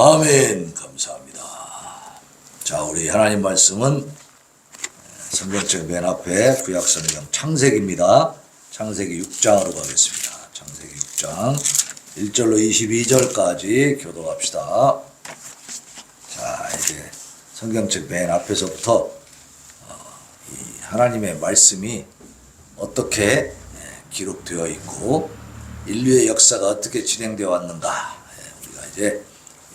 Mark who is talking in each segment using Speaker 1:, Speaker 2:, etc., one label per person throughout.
Speaker 1: 아멘. 감사합니다. 자, 우리 하나님 말씀은 성경책 맨 앞에 구약성경 창세기입니다. 창세기 6장으로 가겠습니다. 창세기 6장 1절로 22절까지 교도합시다. 자, 이제 성경책 맨 앞에서부터 이 하나님의 말씀이 어떻게 기록되어 있고 인류의 역사가 어떻게 진행되어 왔는가, 우리가 이제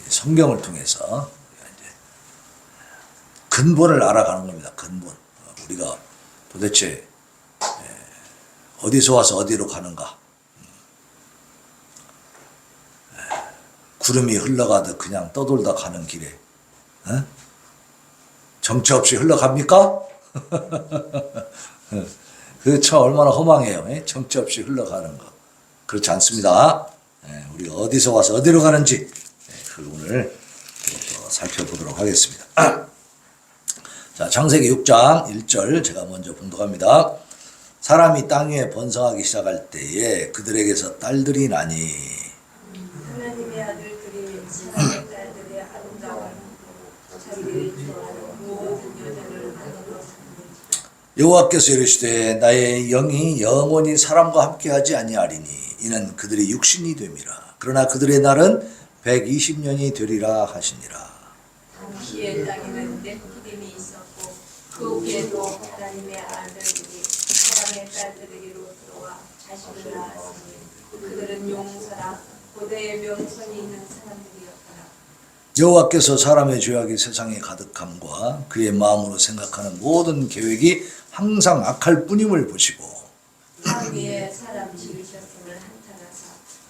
Speaker 1: 성경을 통해서 이제 근본을 알아가는 겁니다. 근본. 우리가 도대체 어디서 와서 어디로 가는가. 구름이 흘러가듯 그냥 떠돌다 가는 길에 정처 없이 흘러갑니까? 그 참 얼마나 허망해요. 정처 없이 흘러가는 거. 그렇지 않습니다. 우리가 어디서 와서 어디로 가는지 그걸 오늘 살펴보도록 하겠습니다. 자, 창세기 6장 1절 제가 먼저 봉독합니다. 사람이 땅 위에 번성하기 시작할 때에 그들에게서 딸들이 나니
Speaker 2: 하나님의 아들들이 사람의 딸들의 아름다움을 자기들이 좋아하는 모든 여자를 만들었습니다.
Speaker 1: 여호와께서 이르시되 나의 영이 영원히 사람과 함께하지 아니하리니 이는 그들이 육신이 됨이라. 그러나 그들의 날은 120년이 되리라 하시니라.
Speaker 2: 당시의 땅에는 넷기름이 있었고 그 후에도 하나님의 아들들이 사람의 딸들에게로 들어와 자식을 낳았으니 그들은 용사라 고대의 명성이 있는 사람들이었더라.
Speaker 1: 여호와께서 사람의 죄악이 세상에 가득함과 그의 마음으로 생각하는 모든 계획이 항상 악할 뿐임을 보시고
Speaker 2: 땅 위에 사람 지으셨음을 한탄하사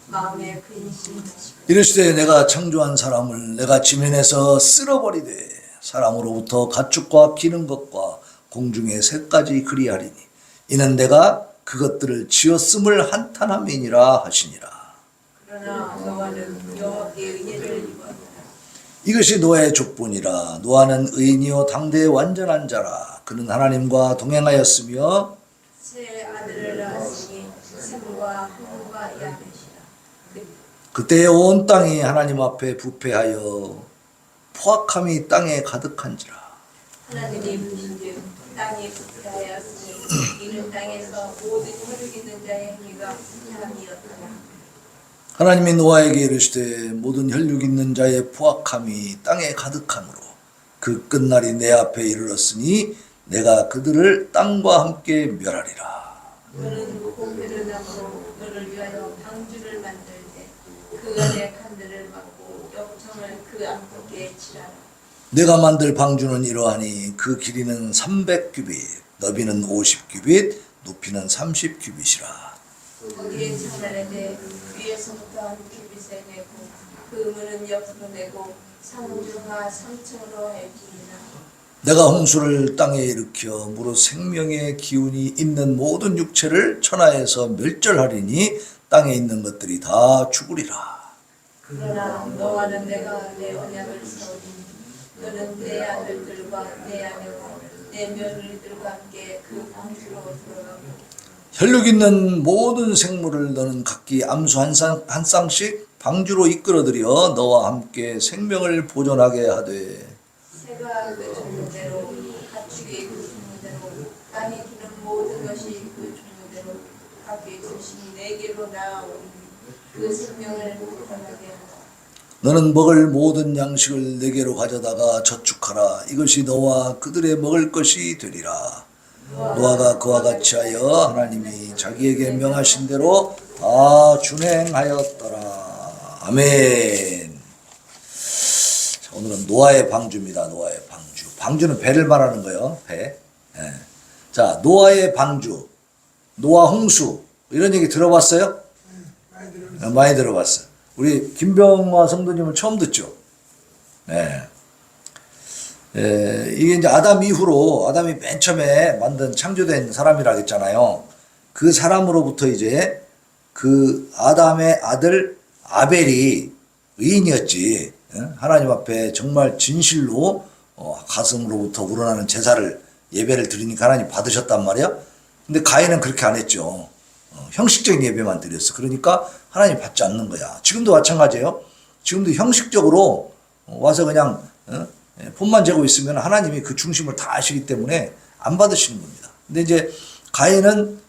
Speaker 2: 마음에 근심하시고
Speaker 1: 이르시되 내가 창조한 사람을 내가 지면에서 쓸어버리되 사람으로부터 가축과 기는 것과 공중의 새까지 그리하리니 이는 내가 그것들을 지었음을 한탄함이니라 하시니라.
Speaker 2: 그러나 노아는 여호와의 은혜를 입었더라.
Speaker 1: 이것이 노아의 족본이라. 노아는 의인이요 당대의 완전한 자라. 그는 하나님과 동행하였으며
Speaker 2: 새 아들을 낳았으니 샘과 함과 야벳이라.
Speaker 1: 그때의 온 땅이 하나님 앞에 부패하여 포악함이 땅에 가득한지라.
Speaker 2: 하나님이 보신즉 땅이 부패하였으니 이는 땅에서 모든 혈육 있는 자의 행위가 사람이었더라.
Speaker 1: 하나님이 노아에게 이르시되 모든 혈육 있는 자의 포악함이 땅에 가득하므로 그 끝날이 내 앞에 이르렀으니 내가 그들을 땅과 함께 멸하리라.
Speaker 2: 너는 고개를 나무로 너를 위하여 방주를 만들되 그 안에 칸들을 막고 역청을 그 안팎에 칠하라.
Speaker 1: 내가 만들 방주는 이러하니 그 길이는 300규빗, 너비는 50규빗, 높이는 30규빗이라.
Speaker 2: 거기에 차라리 위에서부터 한 규빗에 내고 그 문은 옆으로 내고 상중하 3층으로 해주니라.
Speaker 1: 내가 홍수를 땅에 일으켜 무릇 생명의 기운이 있는 모든 육체를 천하에서 멸절하리니 땅에 있는 것들이 다 죽으리라.
Speaker 2: 그러나 노아는 내가 내 언약을 세우리니 너는 내 아들들과 내 아내와 내 며느리들과 함께 그 방주로 들어가고
Speaker 1: 혈육 있는 모든 생물을 너는 각기 암수 한 쌍씩 방주로 이끌어들여 너와 함께 생명을 보존하게 하되
Speaker 2: 새가 그 종류대로 가축이 그 종류대로 땅에 기는 모든 것이 그 종류대로 각기 조씩 네개로 나아오니 그 생명을 보존하게 하라.
Speaker 1: 너는 먹을 모든 양식을 네개로 가져다가 저축하라. 이것이 너와 그들의 먹을 것이 되리라. 노아가 그와 같이 하여 하나님이 자기에게 명하신 대로 다 준행하였더라. 아멘. 자, 오늘은 노아의 방주입니다. 노아의 방주. 방주는 배를 말하는 거예요. 배. 예. 자, 노아의 방주, 노아 홍수 이런 얘기 들어봤어요? 많이 들어봤어요. 우리 김병화 성도님은 처음 듣죠? 네. 이게 이제 아담 이후로 아담이 맨 처음에 만든 창조된 사람이라고 했잖아요. 그 사람으로부터 이제 그 아담의 아들 아벨이 의인이었지. 하나님 앞에 정말 진실로 가슴으로부터 우러나는 제사를 예배를 드리니까 하나님 받으셨단 말이야. 근데 가인은 그렇게 안 했죠. 형식적인 예배만 드렸어. 그러니까 하나님 받지 않는 거야. 지금도 마찬가지예요. 지금도 형식적으로 와서 그냥 폰만 재고 있으면 하나님이 그 중심을 다 아시기 때문에 안 받으시는 겁니다. 근데 이제 가인은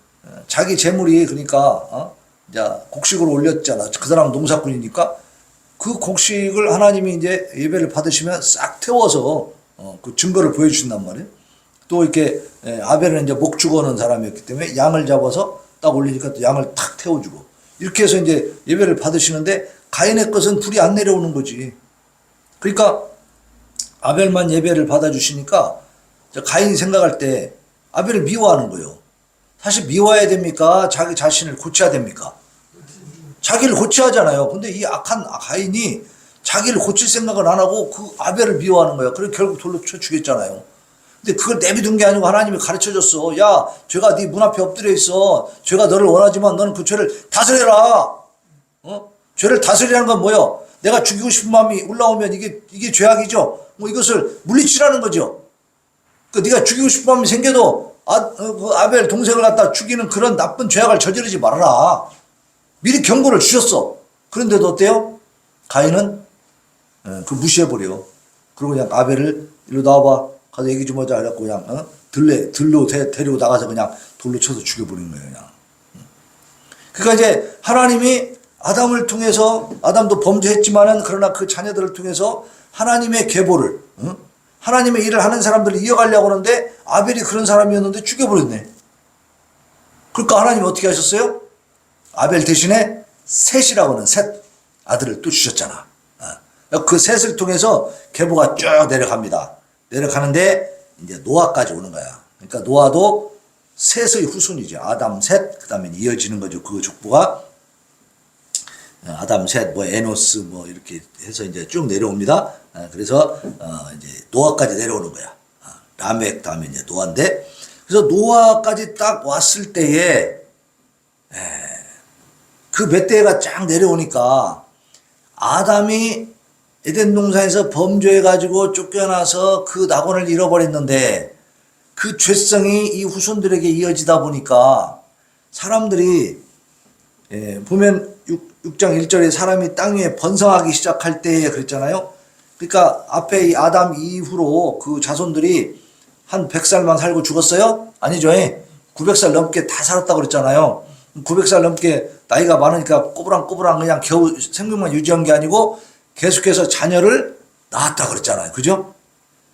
Speaker 1: 자기 재물이 그러니까 이제 곡식으로 올렸잖아. 그 사람은 농사꾼이니까 그 곡식을 하나님이 이제 예배를 받으시면 싹 태워서 그 증거를 보여주신단 말이에요. 또 이렇게 아벨은 이제 목 죽어는 사람이었기 때문에 양을 잡아서 딱 올리니까 또 양을 탁 태워주고 이렇게 해서 이제 예배를 받으시는데 가인의 것은 불이 안 내려오는 거지. 그러니까 아벨만 예배를 받아주시니까 가인이 생각할 때 아벨을 미워하는 거예요. 사실 미워해야 됩니까? 자기 자신을 고쳐야 됩니까? 자기를 고쳐야 하잖아요. 근데 이 악한 가인이 자기를 고칠 생각을 안 하고 그 아벨을 미워하는 거예요. 그래서 결국 돌로 쳐 죽였잖아요. 근데 그걸 내비둔 게 아니고 하나님이 가르쳐 줬어. 야, 죄가 네 문 앞에 엎드려 있어. 죄가 너를 원하지만 너는 그 죄를 다스려라. 죄를 다스리라는 건 뭐요? 내가 죽이고 싶은 마음이 올라오면 이게 죄악이죠. 뭐 이것을 물리치라는 거죠. 그 네가 죽이고 싶은 마음이 생겨도 그 아벨 동생을 갖다 죽이는 그런 나쁜 죄악을 저지르지 말아라. 미리 경고를 주셨어. 그런데도 어때요? 가인은 그 무시해버려. 그리고 그냥 아벨을 일로 나와봐. 가서 얘기 좀 하자. 해갖고 그냥 들로 데리고 나가서 그냥 돌로 쳐서 죽여버리는 거예요. 그냥. 그러니까 이제 하나님이 아담을 통해서 아담도 범죄했지만은 그러나 그 자녀들을 통해서 하나님의 계보를 하나님의 일을 하는 사람들을 이어가려고 하는데 아벨이 그런 사람이었는데 죽여버렸네. 그러니까 하나님이 어떻게 하셨어요? 아벨 대신에 셋이라고 하는 셋 아들을 또 주셨잖아. 그 셋을 통해서 계보가 쭉 내려갑니다. 내려가는데 이제 노아까지 오는 거야. 그러니까 노아도 셋의 후손이죠. 아담 셋, 그 다음에 이어지는 거죠. 그 족보가 아담 셋, 뭐 에노스 뭐 이렇게 해서 이제 쭉 내려옵니다. 그래서 이제 노아까지 내려오는 거야. 라멕 다음에 이제 노아인데, 그래서 노아까지 딱 왔을 때에 그 몇 대가 쫙 내려오니까 아담이 에덴 동산에서 범죄해가지고 쫓겨나서 그 낙원을 잃어버렸는데 그 죄성이 이 후손들에게 이어지다 보니까 사람들이 보면 6장 1절에 사람이 땅 위에 번성하기 시작할 때 그랬잖아요. 그러니까 앞에 이 아담 이후로 그 자손들이 한 100살만 살고 죽었어요? 아니죠. 900살 넘게 다 살았다고 그랬잖아요. 900살 넘게 나이가 많으니까 꼬부랑꼬부랑 그냥 겨우 생명만 유지한 게 아니고 계속해서 자녀를 낳았다 그랬잖아요. 그죠?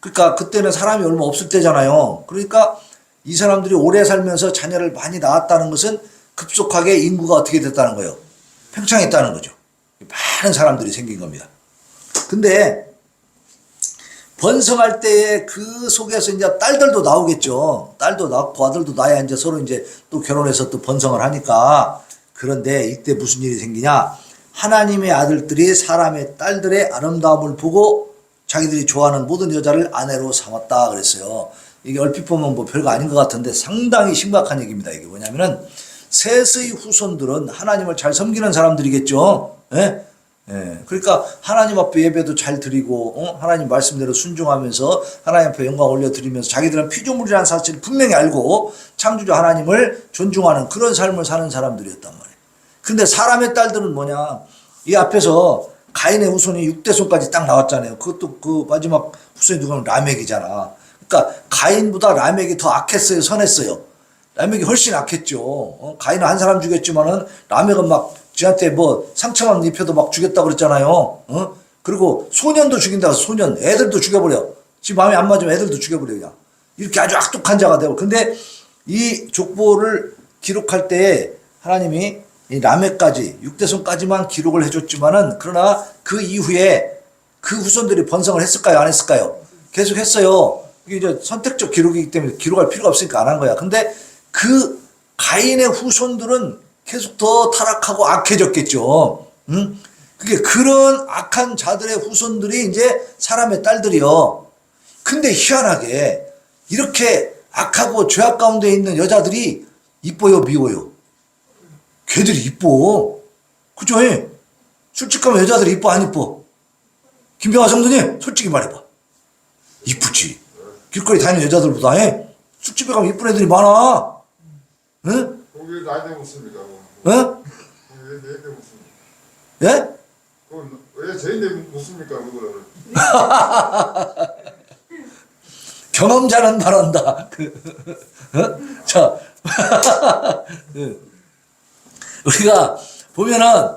Speaker 1: 그러니까 그때는 사람이 얼마 없을 때잖아요. 그러니까 이 사람들이 오래 살면서 자녀를 많이 낳았다는 것은 급속하게 인구가 어떻게 됐다는 거예요? 팽창했다는 거죠. 많은 사람들이 생긴 겁니다. 근데 번성할 때에 그 속에서 이제 딸들도 나오겠죠. 딸도 낳고 아들도 낳아야 이제 서로 이제 또 결혼해서 또 번성을 하니까. 그런데 이때 무슨 일이 생기냐? 하나님의 아들들이 사람의 딸들의 아름다움을 보고 자기들이 좋아하는 모든 여자를 아내로 삼았다 그랬어요. 이게 얼핏 보면 뭐 별거 아닌 것 같은데 상당히 심각한 얘기입니다. 이게 뭐냐면은 셋의 후손들은 하나님을 잘 섬기는 사람들이겠죠. 예? 그러니까 하나님 앞에 예배도 잘 드리고 하나님 말씀대로 순종하면서 하나님 앞에 영광 올려드리면서 자기들은 피조물이라는 사실을 분명히 알고 창조주 하나님을 존중하는 그런 삶을 사는 사람들이었단 말이에요. 근데 사람의 딸들은 뭐냐? 이 앞에서 가인의 후손이 6대손까지 딱 나왔잖아요. 그것도 그 마지막 후손이 누구냐면 라멕이잖아. 그러니까 가인보다 라멕이 더 악했어요, 선했어요? 라멕이 훨씬 악했죠. 가인은 한 사람 죽였지만은 라멕은 막 지한테 뭐 상처만 입혀도 막 죽였다고 그랬잖아요. 그리고 소년도 죽인다고 해서 소년, 애들도 죽여버려. 지금 마음에 안 맞으면 애들도 죽여버려, 그냥. 이렇게 아주 악독한 자가 되고. 근데 이 족보를 기록할 때 하나님이 이 라멕까지, 6대손까지만 기록을 해줬지만은 그러나 그 이후에 그 후손들이 번성을 했을까요? 안 했을까요? 계속 했어요. 이게 이제 선택적 기록이기 때문에 기록할 필요가 없으니까 안 한 거야. 근데 그 가인의 후손들은 계속 더 타락하고 악해졌겠죠. 그게 그런 악한 자들의 후손들이 이제 사람의 딸들이요. 근데 희한하게 이렇게 악하고 죄악 가운데 있는 여자들이 이뻐요, 미워요? 걔들이 이뻐. 그죠? 솔직하면 여자들이 이뻐, 안 이뻐? 김병화 성도님, 솔직히 말해봐. 이쁘지? 길거리 다니는 여자들보다 술집에 가면 이쁜 애들이 많아. 응?
Speaker 3: 거기 나이 대 묻습니다.
Speaker 1: 응?
Speaker 3: 거기 나이 대 묻습니다.
Speaker 1: 예?
Speaker 3: 왜 저희인데 묻습니까 그거를?
Speaker 1: 경험자는 말한다. 자, 우리가 보면은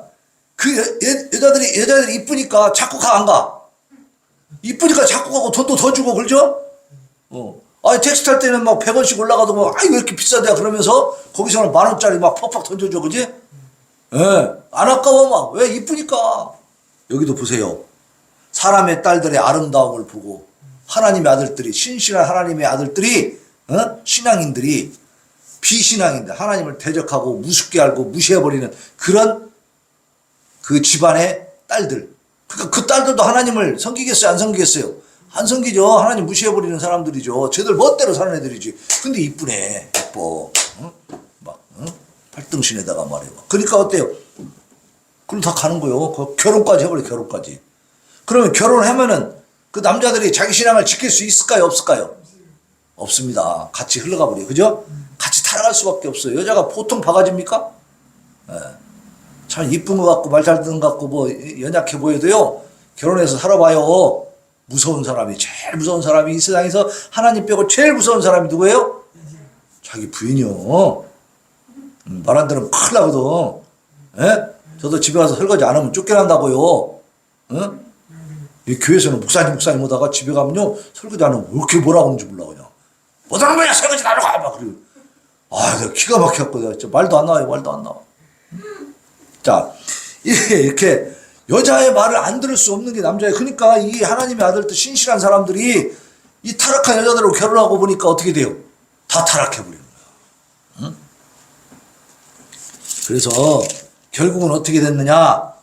Speaker 1: 그 여자들이 이쁘니까 자꾸 안 가. 이쁘니까 자꾸 가고 돈도 더 주고 그러죠? 아니 택시 탈 때는 막 100원씩 올라가도 막 아이 왜 이렇게 비싸대 그러면서 거기서는 10,000원짜리 막 퍽퍽 던져줘 그지? 예, 안 아까워 막 왜 이쁘니까. 여기도 보세요. 사람의 딸들의 아름다움을 보고 하나님의 아들들이 신실한 하나님의 아들들이 신앙인들이 비신앙인들 하나님을 대적하고 무섭게 알고 무시해버리는 그런 그 집안의 딸들. 그러니까 그 딸들도 하나님을 섬기겠어요 안 섬기겠어요? 안 섬기죠. 하나님 무시해버리는 사람들이죠. 쟤들 멋대로 사는 애들이지. 근데 이쁘네. 예뻐. 막 팔등신에다가 말이야. 그러니까 어때요? 그럼 다 가는 거예요. 결혼까지 해버려 결혼까지. 그러면 결혼하면은 그 남자들이 자기 신앙을 지킬 수 있을까요 없을까요? 없습니다. 같이 흘러가 버려요. 그죠? 같이 타락할 수밖에 없어요. 여자가 보통 바가지입니까? 예. 참 이쁜 것 같고 말 잘 듣는 것 같고 뭐 연약해 보여도요. 결혼해서 살아봐요. 무서운 사람이 제일 무서운 사람이 이 세상에서 하나님 빼고 제일 무서운 사람이 누구예요? 자기 부인이요. 말 안 들으면 큰일 나거든. 예? 저도 집에 가서 설거지 안 하면 쫓겨난다고요. 이 교회에서는 목사님 오다가 집에 가면요 설거지 안 하면 왜 이렇게 뭐라고 하는지 몰라 그냥. 못하는 거야 설거지 나로 가 막 그리고 내가 기가 막혔고 내가 진짜 말도 안 나와요 말도 안 나와. 자 이렇게 여자의 말을 안 들을 수 없는 게 남자예요. 그러니까 이 하나님의 아들들 신실한 사람들이 이 타락한 여자들하고 결혼하고 보니까 어떻게 돼요? 다 타락해버리는 거야. 그래서 결국은 어떻게 됐느냐?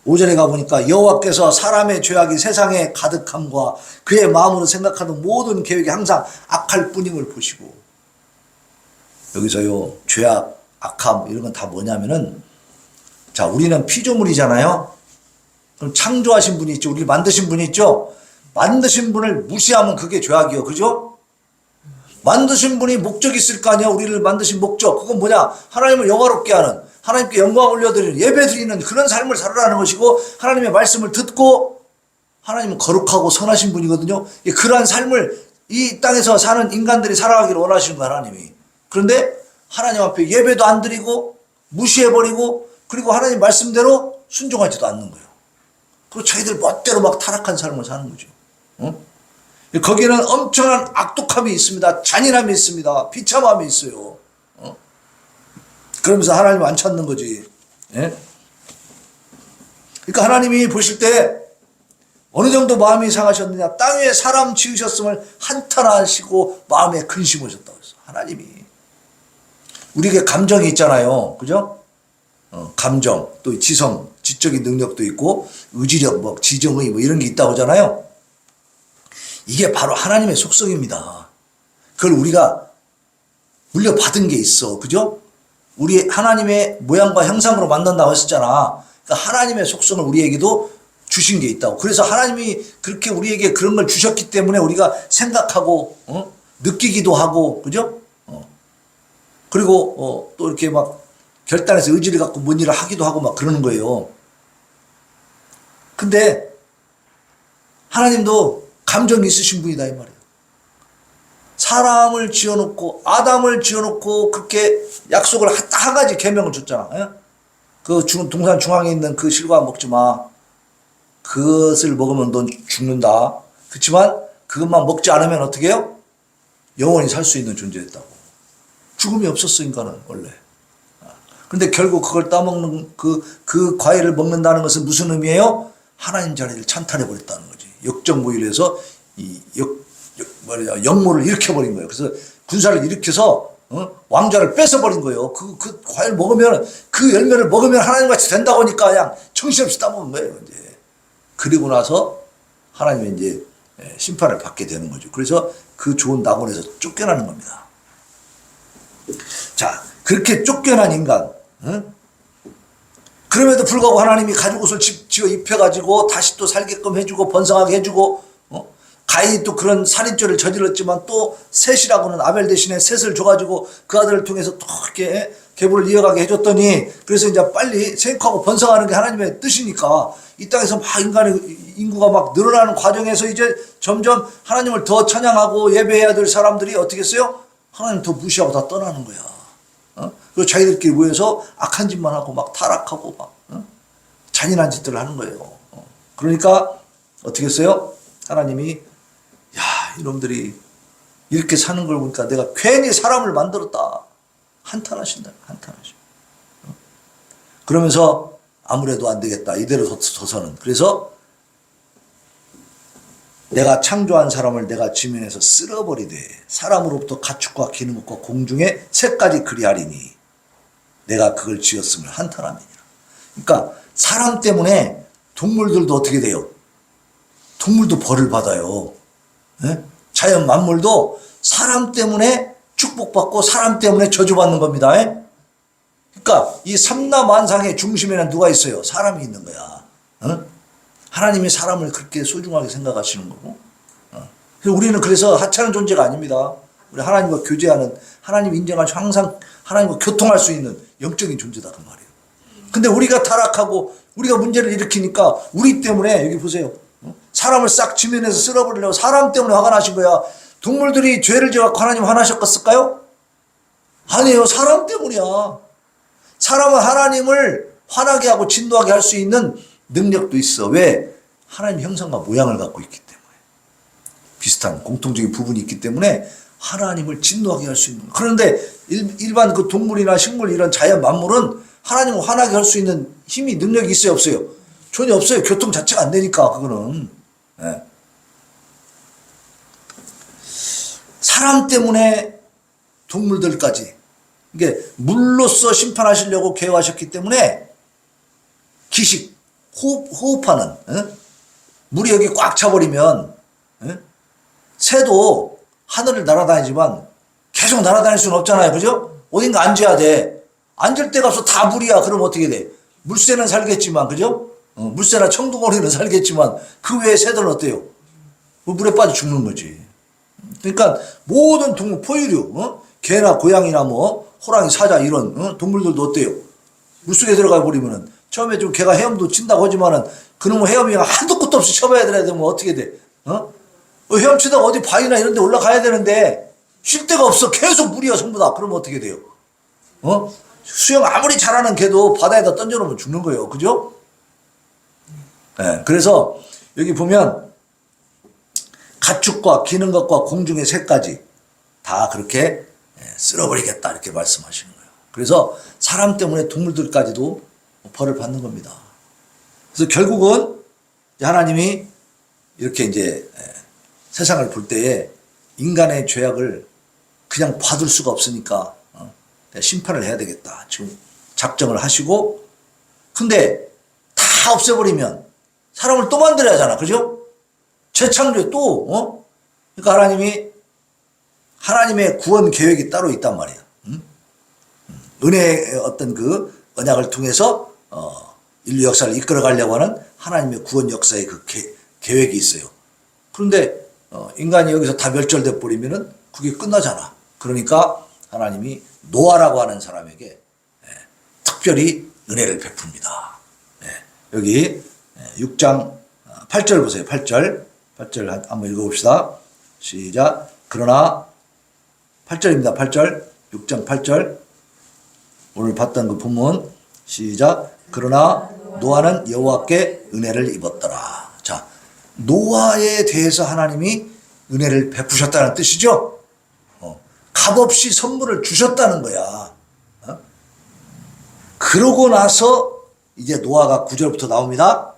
Speaker 1: 5절에 가보니까 여호와께서 사람의 죄악이 세상에 가득함과 그의 마음으로 생각하는 모든 계획이 항상 악할 뿐임을 보시고. 여기서요 죄악, 악함 이런 건 다 뭐냐면은 자 우리는 피조물이잖아요. 그럼 창조하신 분이 있죠. 우리를 만드신 분이 있죠. 만드신 분을 무시하면 그게 죄악이요. 그죠? 만드신 분이 목적이 있을 거 아니야. 우리를 만드신 목적. 그건 뭐냐? 하나님을 영화롭게 하는, 하나님께 영광 올려드리는, 예배 드리는 그런 삶을 살아라는 것이고, 하나님의 말씀을 듣고 하나님은 거룩하고 선하신 분이거든요. 그러한 삶을 이 땅에서 사는 인간들이 살아가기를 원하시는 거야 하나님이. 그런데 하나님 앞에 예배도 안 드리고 무시해버리고 그리고 하나님 말씀대로 순종하지도 않는 거예요. 그리고 자기들 멋대로 막 타락한 삶을 사는 거죠. 거기는 엄청난 악독함이 있습니다. 잔인함이 있습니다. 비참함이 있어요. 그러면서 하나님 안 찾는 거지. 예? 그러니까 하나님이 보실 때 어느 정도 마음이 상하셨느냐. 땅 위에 사람 지으셨음을 한탄하시고 마음에 근심 오셨다고 했어. 하나님이. 우리에게 감정이 있잖아요. 그죠? 감정, 또 지성, 지적인 능력도 있고 의지력, 뭐 지정의 뭐 이런 게 있다고 하잖아요. 이게 바로 하나님의 속성입니다. 그걸 우리가 물려받은 게 있어. 그죠? 우리 하나님의 모양과 형상으로 만든다고 했었잖아. 그러니까 하나님의 속성을 우리에게도 주신 게 있다고. 그래서 하나님이 그렇게 우리에게 그런 걸 주셨기 때문에 우리가 생각하고 느끼기도 하고 그죠? 그리고 또 이렇게 막 결단해서 의지를 갖고 뭔 일을 하기도 하고 막 그러는 거예요. 근데 하나님도 감정이 있으신 분이다 이 말이에요. 사람을 지어놓고 아담을 지어놓고 그렇게 약속을 한 가지 계명을 줬잖아. 예? 그 동산 중앙에 있는 그 실과 먹지 마. 그것을 먹으면 넌 죽는다. 그렇지만 그것만 먹지 않으면 어떻게 해요? 영원히 살 수 있는 존재였다고. 죽음이 없었어 인간은 원래. 근데 결국 그걸 따먹는 그 과일을 먹는다는 것은 무슨 의미예요? 하나님 자리를 찬탈해 버렸다는 거지. 역정무일해서 역모를 일으켜버린 거예요. 그래서 군사를 일으켜서 왕좌를 뺏어버린 거예요. 그 과일 먹으면 그 열매를 먹으면 하나님 같이 된다고 하니까 그냥 정신없이 따먹은 거예요. 이제 그리고 나서 하나님이 이제 심판을 받게 되는 거죠. 그래서 그 좋은 낙원에서 쫓겨나는 겁니다. 자, 그렇게 쫓겨난 인간. 그럼에도 불구하고 하나님이 가죽 옷을 지어 입혀가지고 다시 또 살게끔 해주고 번성하게 해주고 가인이 또 그런 살인죄를 저질렀지만 또 셋이라고는 아벨 대신에 셋을 줘가지고 그 아들을 통해서 또 이렇게 계보를 이어가게 해줬더니 그래서 이제 빨리 생육하고 번성하는 게 하나님의 뜻이니까 이 땅에서 막 인간의 인구가 막 늘어나는 과정에서 이제 점점 하나님을 더 찬양하고 예배해야 될 사람들이 어떻게 했어요? 하나님 더 무시하고 다 떠나는 거야. 그리고 자기들끼리 모여서 악한 짓만 하고 막 타락하고 막 잔인한 짓들을 하는 거예요. 그러니까 어떻게 했어요? 하나님이 야 이놈들이 이렇게 사는 걸 보니까 내가 괜히 사람을 만들었다. 한탄하신다. 한탄하셔. 그러면서 아무래도 안 되겠다. 이대로 둬서는. 그래서 내가 창조한 사람을 내가 지면에서 쓸어버리되 사람으로부터 가축과 기능과 공중의 새까지 그리하리니 내가 그걸 지었음을 한탄함이니라. 그러니까 사람 때문에 동물들도 어떻게 돼요? 동물도 벌을 받아요. 네? 자연 만물도 사람 때문에 축복받고 사람 때문에 저주받는 겁니다. 그러니까 이 삼라만상의 중심에는 누가 있어요? 사람이 있는 거야. 하나님이 사람을 그렇게 소중하게 생각하시는 거고. 우리는 그래서 하찮은 존재가 아닙니다. 우리 하나님과 교제하는, 하나님 인정하시고 항상 하나님과 교통할 수 있는 영적인 존재다 그 말이에요. 근데 우리가 타락하고 우리가 문제를 일으키니까 우리 때문에 여기 보세요. 사람을 싹 지면에서 쓸어버리려고 사람 때문에 화가 나신 거야. 동물들이 죄를 지어서 하나님 화나셨을까요? 아니에요. 사람 때문이야. 사람은 하나님을 화나게 하고 진노하게 할 수 있는 능력도 있어. 왜? 하나님 형상과 모양을 갖고 있기 때문에. 비슷한 공통적인 부분이 있기 때문에 하나님을 진노하게 할 수 있는 거야. 그런데 일반 그 동물이나 식물 이런 자연 만물은 하나님을 화나게 할 수 있는 힘이 능력이 있어요? 없어요? 전혀 없어요. 교통 자체가 안 되니까 그거는. 네. 사람 때문에 동물들까지 이게 물로써 심판하시려고 계획하셨기 때문에 기식, 호흡하는 물이 여기 꽉 차버리면 새도 하늘을 날아다니지만 계속 날아다닐 수는 없잖아요. 그죠? 어딘가 앉아야 돼. 앉을 데가 없어. 다 물이야. 그럼 어떻게 돼? 물새는 살겠지만 그죠? 물새나 청둥오리는 살겠지만 그 외에 새들은 어때요? 물에 빠져 죽는 거지. 그러니까 모든 동물, 포유류, 개나 고양이나 뭐 호랑이, 사자 이런 동물들도 어때요? 물속에 들어가 버리면은 처음에 좀 개가 헤엄도 친다고 하지만은 그놈의 헤엄이 한도 끝도 없이 쳐봐야 되면 어떻게 돼? 헤엄치다가 어디 바위나 이런 데 올라가야 되는데 쉴 데가 없어. 계속 물이야 전부 다. 그러면 어떻게 돼요? 수영 아무리 잘하는 개도 바다에다 던져놓으면 죽는 거예요. 그죠? 네, 그래서 여기 보면 가축과 기는 것과 공중의 새까지 다 그렇게 쓸어버리겠다 이렇게 말씀하시는 거예요. 그래서 사람 때문에 동물들까지도 벌을 받는 겁니다. 그래서 결국은 하나님이 이렇게 이제 세상을 볼 때에 인간의 죄악을 그냥 봐둘 수가 없으니까 심판을 해야 되겠다. 지금 작정을 하시고, 근데 다 없애버리면 사람을 또 만들어야 하잖아. 그죠? 재창조에 또, 그러니까 하나님의 구원 계획이 따로 있단 말이야. 은혜의 어떤 그 언약을 통해서, 인류 역사를 이끌어 가려고 하는 하나님의 구원 역사의 그 계획이 있어요. 그런데, 인간이 여기서 다 멸절돼 버리면은 그게 끝나잖아. 그러니까 하나님이 노아라고 하는 사람에게 특별히 은혜를 베풉니다. 여기 6장 8절 보세요. 8절 한번 읽어봅시다. 시작. 그러나 8절입니다. 8절 6장 8절 오늘 봤던 그 본문 시작. 그러나 노아는 여호와께 은혜를 입었더라. 자, 노아에 대해서 하나님이 은혜를 베푸셨다는 뜻이죠. 값없이 선물을 주셨다는 거야. 그러고 나서 이제 노아가 9절부터 나옵니다.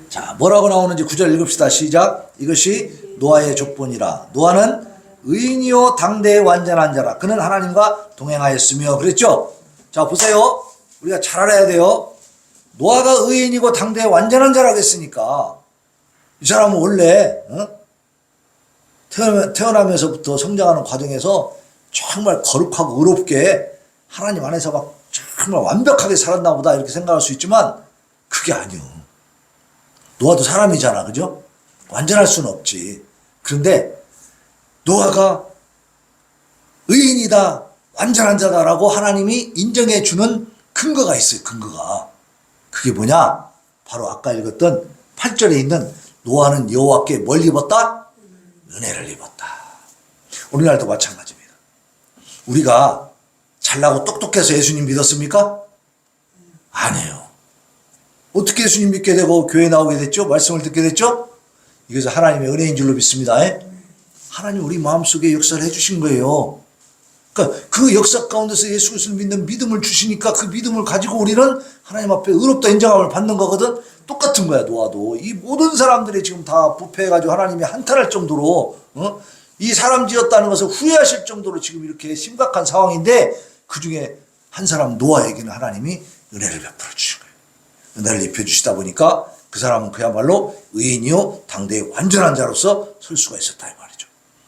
Speaker 1: 자, 뭐라고 나오는지 9절 읽읍시다. 시작. 이것이 노아의 족본이라. 노아는 의인이요 당대의 완전한 자라. 그는 하나님과 동행하였으며. 그랬죠? 자, 보세요. 우리가 잘 알아야 돼요. 노아가 의인이고 당대의 완전한 자라고 했으니까 이 사람은 원래 태어나면서부터 성장하는 과정에서 정말 거룩하고 의롭게 하나님 안에서 막 정말 완벽하게 살았나 보다 이렇게 생각할 수 있지만 그게 아니요. 노아도 사람이잖아. 그죠? 완전할 수는 없지. 그런데 노아가 의인이다, 완전한 자다라고 하나님이 인정해 주는 근거가 있어요. 근거가. 그게 뭐냐? 바로 아까 읽었던 8절에 있는 노아는 여호와께 뭘 입었다? 은혜를 입었다. 오늘날도 마찬가지입니다. 우리가 잘나고 똑똑해서 예수님 믿었습니까? 아니에요. 어떻게 예수님 믿게 되고 교회 나오게 됐죠? 말씀을 듣게 됐죠? 이것은 하나님의 은혜인 줄로 믿습니다. 하나님 우리 마음속에 역사를 해주신 거예요. 그러니까 그 역사 가운데서 예수 그리스도를 믿는 믿음을 주시니까 그 믿음을 가지고 우리는 하나님 앞에 의롭다 인정함을 받는 거거든. 똑같은 거야. 노아도 이 모든 사람들이 지금 다 부패해가지고 하나님이 한탄할 정도로 이 사람 지었다는 것을 후회하실 정도로 지금 이렇게 심각한 상황인데 그 중에 한 사람 노아에게는 하나님이 은혜를 베풀어 주신 거예요. 은혜를 입혀주시다 보니까 그 사람은 그야말로 의인이요 당대의 완전한 자로서 설 수가 있었다 이 말이죠.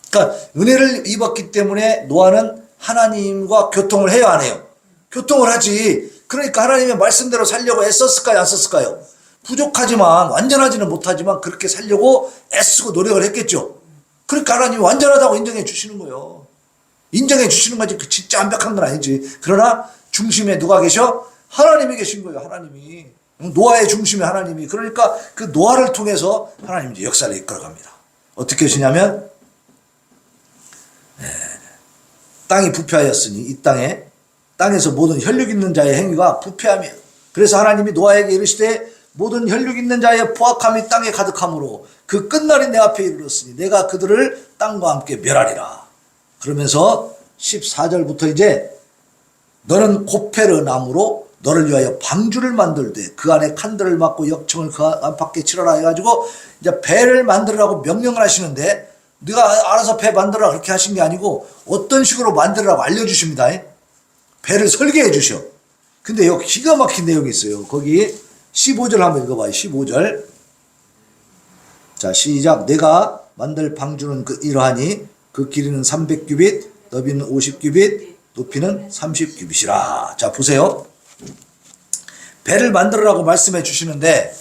Speaker 1: 그러니까 은혜를 입었기 때문에 노아는 하나님과 교통을 해야 안 해요? 교통을 하지. 그러니까 하나님의 말씀대로 살려고 애썼을까요? 안 썼을까요? 부족하지만 완전하지는 못하지만 그렇게 살려고 애쓰고 노력을 했겠죠. 그러니까 하나님이 완전하다고 인정해 주시는 거예요. 인정해 주시는 거지. 그 진짜 완벽한 건 아니지. 그러나 중심에 누가 계셔? 하나님이 계신 거예요. 하나님이. 노아의 중심에 하나님이. 그러니까 그 노아를 통해서 하나님이 이제 역사를 이끌어갑니다. 어떻게 하시냐면 땅이 부패하였으니 이 땅에서 모든 혈육 있는 자의 행위가 부패함이에요. 그래서 하나님이 노아에게 이르시되 모든 혈육 있는 자의 포악함이 땅에 가득함으로 그 끝날이 내 앞에 이르렀으니 내가 그들을 땅과 함께 멸하리라. 그러면서 14절부터 이제 너는 고페르 나무로 너를 위하여 방주를 만들되 그 안에 칸들을 막고 역청을 그 안팎에 칠하라 해가지고 이제 배를 만들라고 명령을 하시는데 네가 알아서 배 만들어라 그렇게 하신 게 아니고 어떤 식으로 만들라고 알려주십니다. 배를 설계해 주셔. 근데 여기 기가 막힌 내용이 있어요. 거기 15절 한번 읽어봐요. 15절. 자 시작. 내가 만들 방주는 이러하니 그 길이는 300규빗 너비는 50규빗 높이는 30규빗이라. 자 보세요. 배를 만들으라고 말씀해 주시는데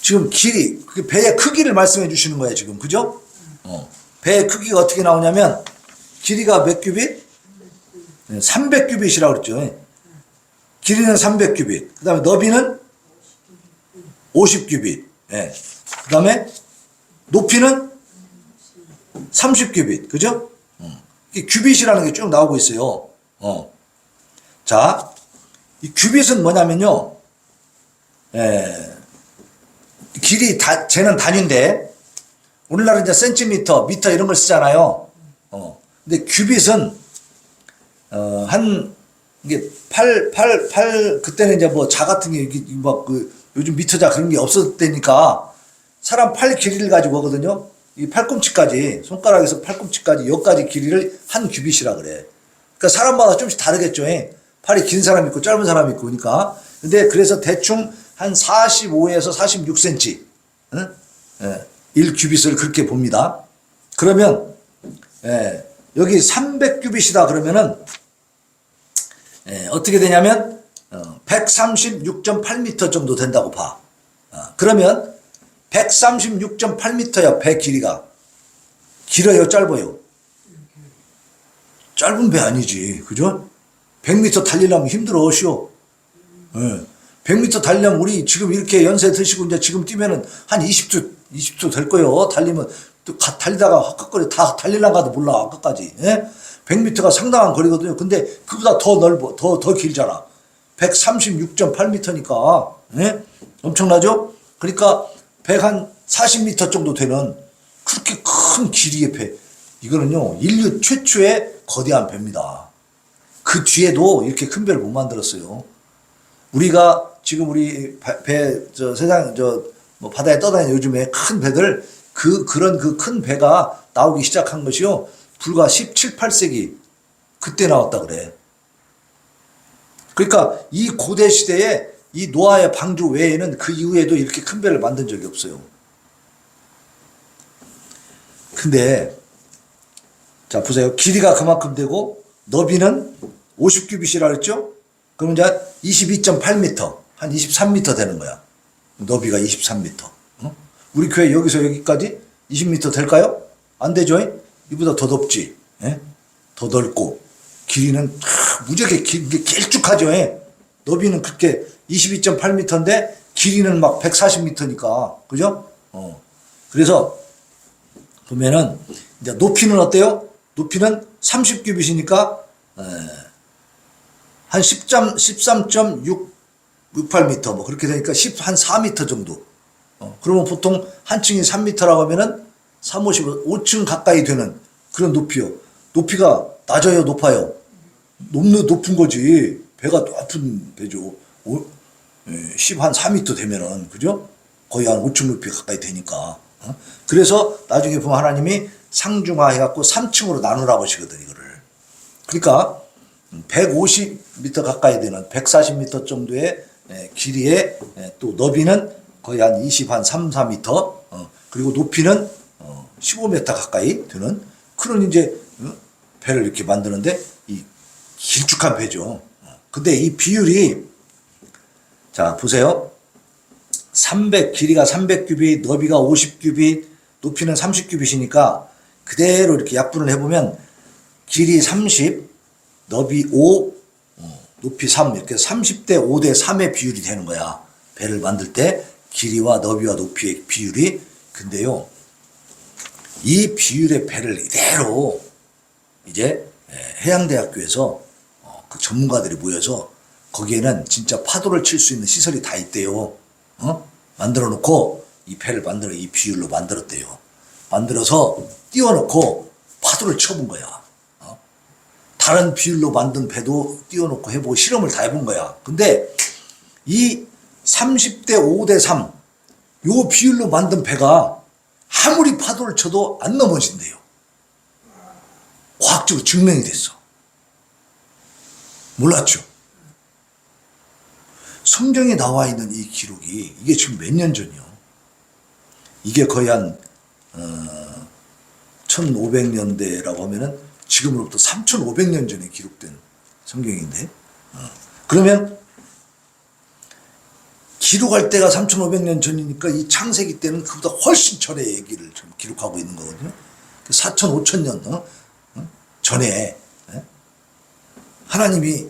Speaker 1: 지금 길이, 그 배의 크기를 말씀해 주시는 거예요, 지금. 그죠? 배의 크기가 어떻게 나오냐면, 길이가 몇 규빗? 300규빗이라고 그랬죠. 길이는 300규빗. 그 다음에 너비는 50규빗. 그 다음에 높이는 30규빗. 그죠? 규빗이라는 게 쭉 나오고 있어요. 자, 이 규빗은 뭐냐면요. 길이 재는 단위인데 오늘날은 이제 센티미터, 미터 이런 걸 쓰잖아요. 근데 규빗은 한 이게 8 그때는 이제 뭐 자 같은 게 막 그 요즘 미터자 그런 게 없었을 때니까 사람 팔 길이를 가지고 하거든요. 이 팔꿈치까지 손가락에서 팔꿈치까지 여기까지 길이를 한 규빗이라 그래. 그러니까 사람마다 좀씩 다르겠죠. 팔이 긴 사람 있고 짧은 사람 있고 그러니까. 근데 그래서 대충 한 45에서 46cm 1규빗을 그렇게 봅니다. 그러면 여기 300규빗이다 그러면은 어떻게 되냐면 136.8m 정도 된다고 봐. 그러면 136.8m야 배 길이가. 길어요 짧아요? 짧은 배 아니지. 그죠? 100m 달리려면 힘들어 쉬워. 100m 달리려면 우리 지금 이렇게 연세 드시고 이제 지금 뛰면은 한 20초 될 거예요. 달리면 또 달리다가 헛헛거리 다 달리려고 가도 몰라 끝까지. 100m가 상당한 거리거든요. 근데 그보다 더 넓어, 더 길잖아. 136.8m니까 엄청나죠? 그러니까 140m 정도 되는 그렇게 큰 길이의 배. 이거는요 인류 최초의 거대한 배입니다. 그 뒤에도 이렇게 큰 배를 못 만들었어요. 우리가 지금 우리 세상 뭐 바다에 떠다니는 요즘에 큰 배들 그런 그 큰 배가 나오기 시작한 것이요 불과 17, 18세기 그때 나왔다 그래. 그러니까 이 고대 시대에 이 노아의 방주 외에는 그 이후에도 이렇게 큰 배를 만든 적이 없어요. 근데 자 보세요. 길이가 그만큼 되고 너비는 50규빗이라 그랬죠? 그럼 이제 22.8m 한 23m 되는 거야. 너비가 23m. 우리 교회 여기서 여기까지 20m 될까요? 안 되죠? 이보다 더 덥지. 더 넓고 길이는 무지하게 길쭉하죠. 예. 너비는 그렇게 22.8m인데 길이는 막 140m니까 그죠? 그래서 보면은 이제 높이는 어때요? 높이는 30규빗이니까 한 13.68m 뭐 그렇게 되니까 한 4m 정도. 그러면 보통 한 층이 3m라고 하면은 3, 5, 5층 가까이 되는 그런 높이요. 높이가 낮아요, 높아요? 높은 거지. 배가 높은 배죠. 10 한 4m 되면은, 그죠? 거의 한 5층 높이 가까이 되니까. 그래서 나중에 보면 하나님이 상중하 해갖고 3층으로 나누라고 하시거든, 이거를. 그러니까 150m 가까이 되는 140m 정도의 길이에 또 너비는 거의 한 20, 한 3, 4m, 그리고 높이는 15m 가까이 되는 그런 이제 배를 이렇게 만드는데 이 길쭉한 배죠. 근데 이 비율이 자 보세요. 길이가 300규빗, 너비가 50규빗, 높이는 30규빗이니까 그대로 이렇게 약분을 해보면 길이 30, 너비 5, 높이 3 이렇게 30대 5대 3의 비율이 되는 거야. 배를 만들 때 길이와 너비와 높이의 비율이. 근데요 이 비율의 배를 이대로 이제 해양대학교에서 그 전문가들이 모여서 거기에는 진짜 파도를 칠 수 있는 시설이 다 있대요. 만들어 놓고 이 배를 이 비율로 만들었대요. 만들어서 띄워놓고 파도를 쳐본 거야. 다른 비율로 만든 배도 띄워놓고 해보고 실험을 다 해본 거야. 근데 이 30대 5대 3 요 비율로 만든 배가 아무리 파도를 쳐도 안 넘어진대요. 과학적으로 증명이 됐어. 몰랐죠? 성경에 나와 있는 이 기록이 이게 지금 몇 년 전이요? 이게 거의 한 1500년대라고 하면은 지금으로부터 3500년 전에 기록된 성경인데 그러면 기록할 때가 3500년 전이니까 이 창세기 때는 그보다 훨씬 전의 얘기를 기록하고 있는 거거든요. 4000, 5000년 전에 하나님이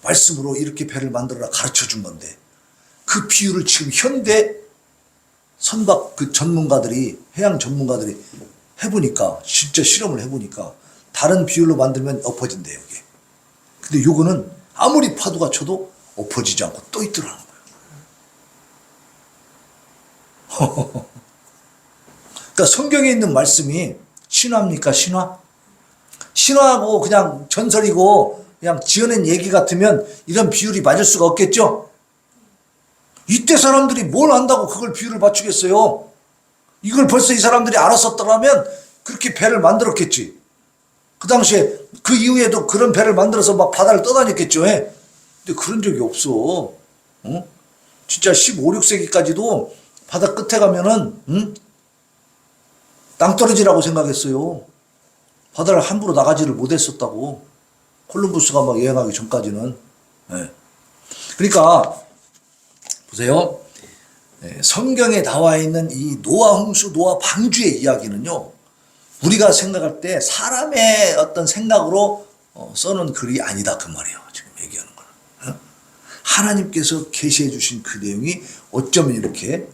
Speaker 1: 말씀으로 이렇게 배를 만들어라 가르쳐 준 건데 그 비율을 지금 현대 선박 그 전문가들이 해양 전문가들이 해보니까 진짜 실험을 해보니까 다른 비율로 만들면 엎어진대요 이게. 근데 요거는 아무리 파도가 쳐도 엎어지지 않고 또 있더라는 거예요. 그러니까 성경에 있는 말씀이 신화입니까 신화? 신화고 그냥 전설이고 그냥 지어낸 얘기 같으면 이런 비율이 맞을 수가 없겠죠? 이때 사람들이 뭘 안다고 그걸 비율을 맞추겠어요? 이걸 벌써 이 사람들이 알았었더라면 그렇게 배를 만들었겠지. 그 당시에 그 이후에도 그런 배를 만들어서 막 바다를 떠다녔겠죠. 근데 그런 적이 없어. 진짜 15, 16세기까지도 바다 끝에 가면은 땅떨어지라고 생각했어요. 바다를 함부로 나가지를 못했었다고. 콜럼버스가 막 여행하기 전까지는. 그러니까 보세요. 성경에 나와 있는 이 노아 홍수, 노아 방주의 이야기는요. 우리가 생각할 때 사람의 어떤 생각으로 써놓은 글이 아니다 그 말이에요. 지금 얘기하는 거는. 하나님께서 계시해 주신 그 내용이 어쩌면 이렇게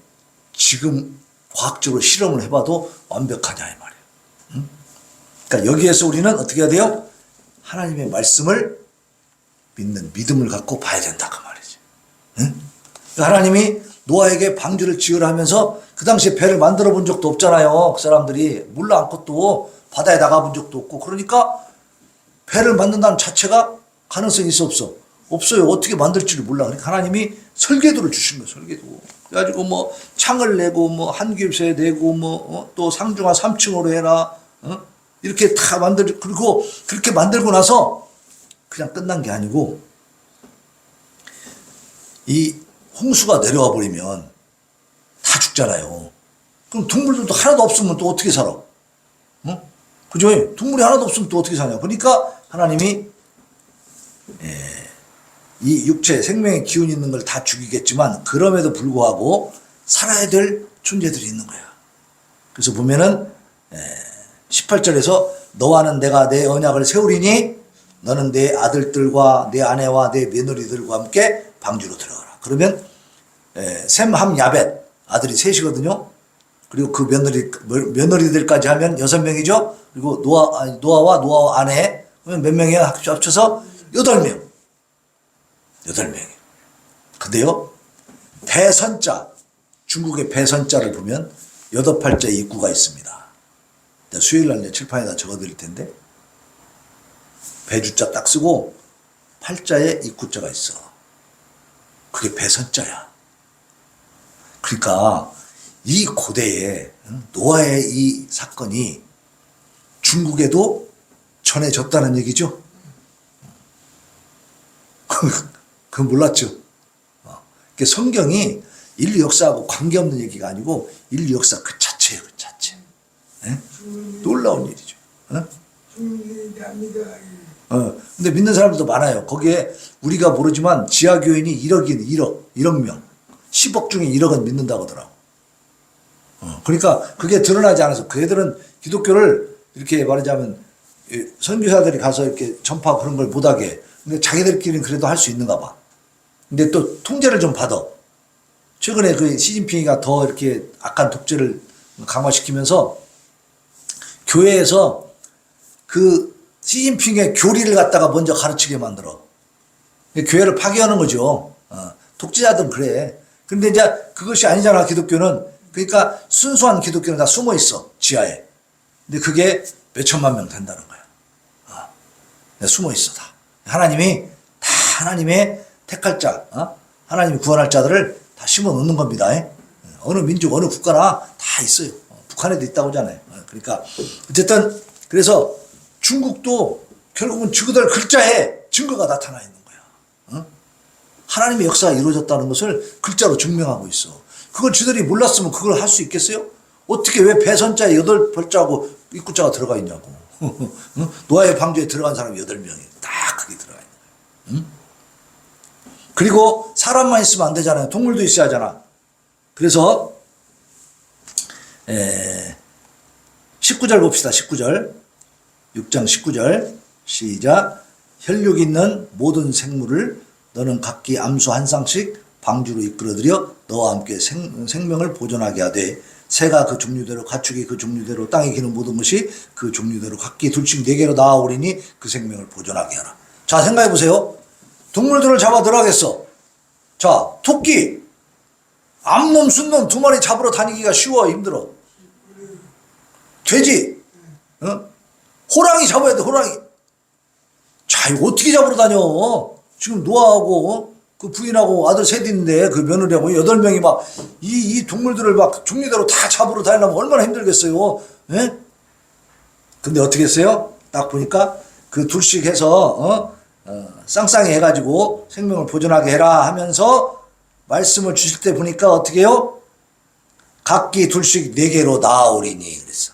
Speaker 1: 지금 과학적으로 실험을 해봐도 완벽하냐 이 말이에요. 그러니까 여기에서 우리는 어떻게 해야 돼요? 하나님의 말씀을 믿는 믿음을 갖고 봐야 된다 그 말이지. 그러니까 하나님이 노아에게 방주를 지으라 하면서 그 당시에 배를 만들어 본 적도 없잖아요. 그 사람들이 물로 안고 또 바다에 나가 본 적도 없고 그러니까 배를 만든다는 자체가 가능성이 있어 없어? 없어요. 어떻게 만들지를 몰라. 그러니까 하나님이 설계도를 주신 거예요. 설계도. 그래가지고 뭐 창을 내고 뭐 한겹새 내고 뭐 또 상중하 3층으로 해라. 이렇게 다 그리고 그렇게 만들고 나서 그냥 끝난 게 아니고 이 홍수가 내려와 버리면 다 죽잖아요. 그럼 동물들도 하나도 없으면 또 어떻게 살아? 그죠? 동물이 하나도 없으면 또 어떻게 사냐? 그러니까 하나님이 이 육체 생명의 기운이 있는 걸 다 죽이겠지만 그럼에도 불구하고 살아야 될 존재들이 있는 거야. 그래서 보면은 18절에서 너와는 내가 내 언약을 세우리니 너는 내 아들들과 내 아내와 내 며느리들과 함께 방주로 들어가라. 그러면 셈, 함, 야벳 아들이 셋이거든요. 그리고 그 며느리들까지 하면 6명이죠. 그리고 노아와 아내 그러면 몇 명이야? 합쳐서 8명. 8명이에요. 근데요, 배선자, 중국의 배선자를 보면 8팔자 입구가 있습니다. 수요일 날 칠판에다 적어드릴 텐데, 배주자 딱 쓰고 팔자에 입구자가 있어. 그게 배선자야. 그러니까 이 고대에 노아의 이 사건이 중국에도 전해졌다는 얘기죠. 그건 몰랐죠. 그러니까 성경이 인류 역사하고 관계없는 얘기가 아니고 인류 역사 그 자체예요. 그 자체. 네? 놀라운 일이죠. 근데 믿는 사람들도 많아요. 거기에 우리가 모르지만 지하교인이 1억 명. 10억 중에 1억은 믿는다고 하더라고. 그러니까 그게 드러나지 않아서 그 애들은 기독교를 이렇게 말하자면 선교사들이 가서 이렇게 전파 그런 걸 못하게. 근데 자기들끼리는 그래도 할 수 있는가 봐. 근데 또 통제를 좀 받아. 최근에 그 시진핑이가 더 이렇게 악한 독재를 강화시키면서 교회에서 그 시진핑의 교리를 갖다가 먼저 가르치게 만들어. 교회를 파괴하는 거죠. 독재자들은 그래. 근데 이제 그것이 아니잖아, 기독교는. 그러니까 순수한 기독교는 다 숨어 있어, 지하에. 근데 그게 몇 천만 명 된다는 거야. 숨어 있어, 다. 하나님이 다 하나님의 택할 자, 하나님이 구원할 자들을 다 심어 놓는 겁니다. 어느 민족, 어느 국가나 다 있어요. 북한에도 있다고 하잖아요. 그러니까 어쨌든 그래서 중국도 결국은 저들 글자에 증거가 나타나 있는 거야. 하나님의 역사가 이루어졌다는 것을 글자로 증명하고 있어. 그걸 저들이 몰랐으면 그걸 할 수 있겠어요? 어떻게 왜 배선자에 8벌자하고 입구자가 들어가 있냐고. 노아의 방주에 들어간 사람이 8명이 딱 그게 들어가 있는 거예요. 그리고 사람만 있으면 안 되잖아요. 동물도 있어야 하잖아. 그래서 19절 봅시다. 19절 6장 19절 시작. 혈육 있는 모든 생물을 너는 각기 암수 한 쌍씩 방주로 이끌어들여 너와 함께 생명을 보존하게 하되 새가 그 종류대로 가축이 그 종류대로 땅에 기는 모든 것이 그 종류대로 각기 둘씩 4개로 나아오리니 그 생명을 보존하게 하라. 자, 생각해 보세요. 동물들을 잡아 들어가겠어. 자, 토끼 암놈 순놈 2마리 잡으러 다니기가 쉬워, 힘들어. 돼지, 호랑이 잡아야 돼, 호랑이. 자, 이거 어떻게 잡으러 다녀? 지금 노아하고 그 부인하고 아들 셋 있는데 그 며느리하고 8명이 막 이 동물들을 막 종류대로 다 잡으러 다니려면 얼마나 힘들겠어요. 예? 근데 어떻게 했어요? 딱 보니까 그 둘씩 해서 쌍쌍이 해가지고 생명을 보존하게 해라 하면서 말씀을 주실 때 보니까 어떻게 해요? 각기 둘씩 4개로 나아오리니 그랬어.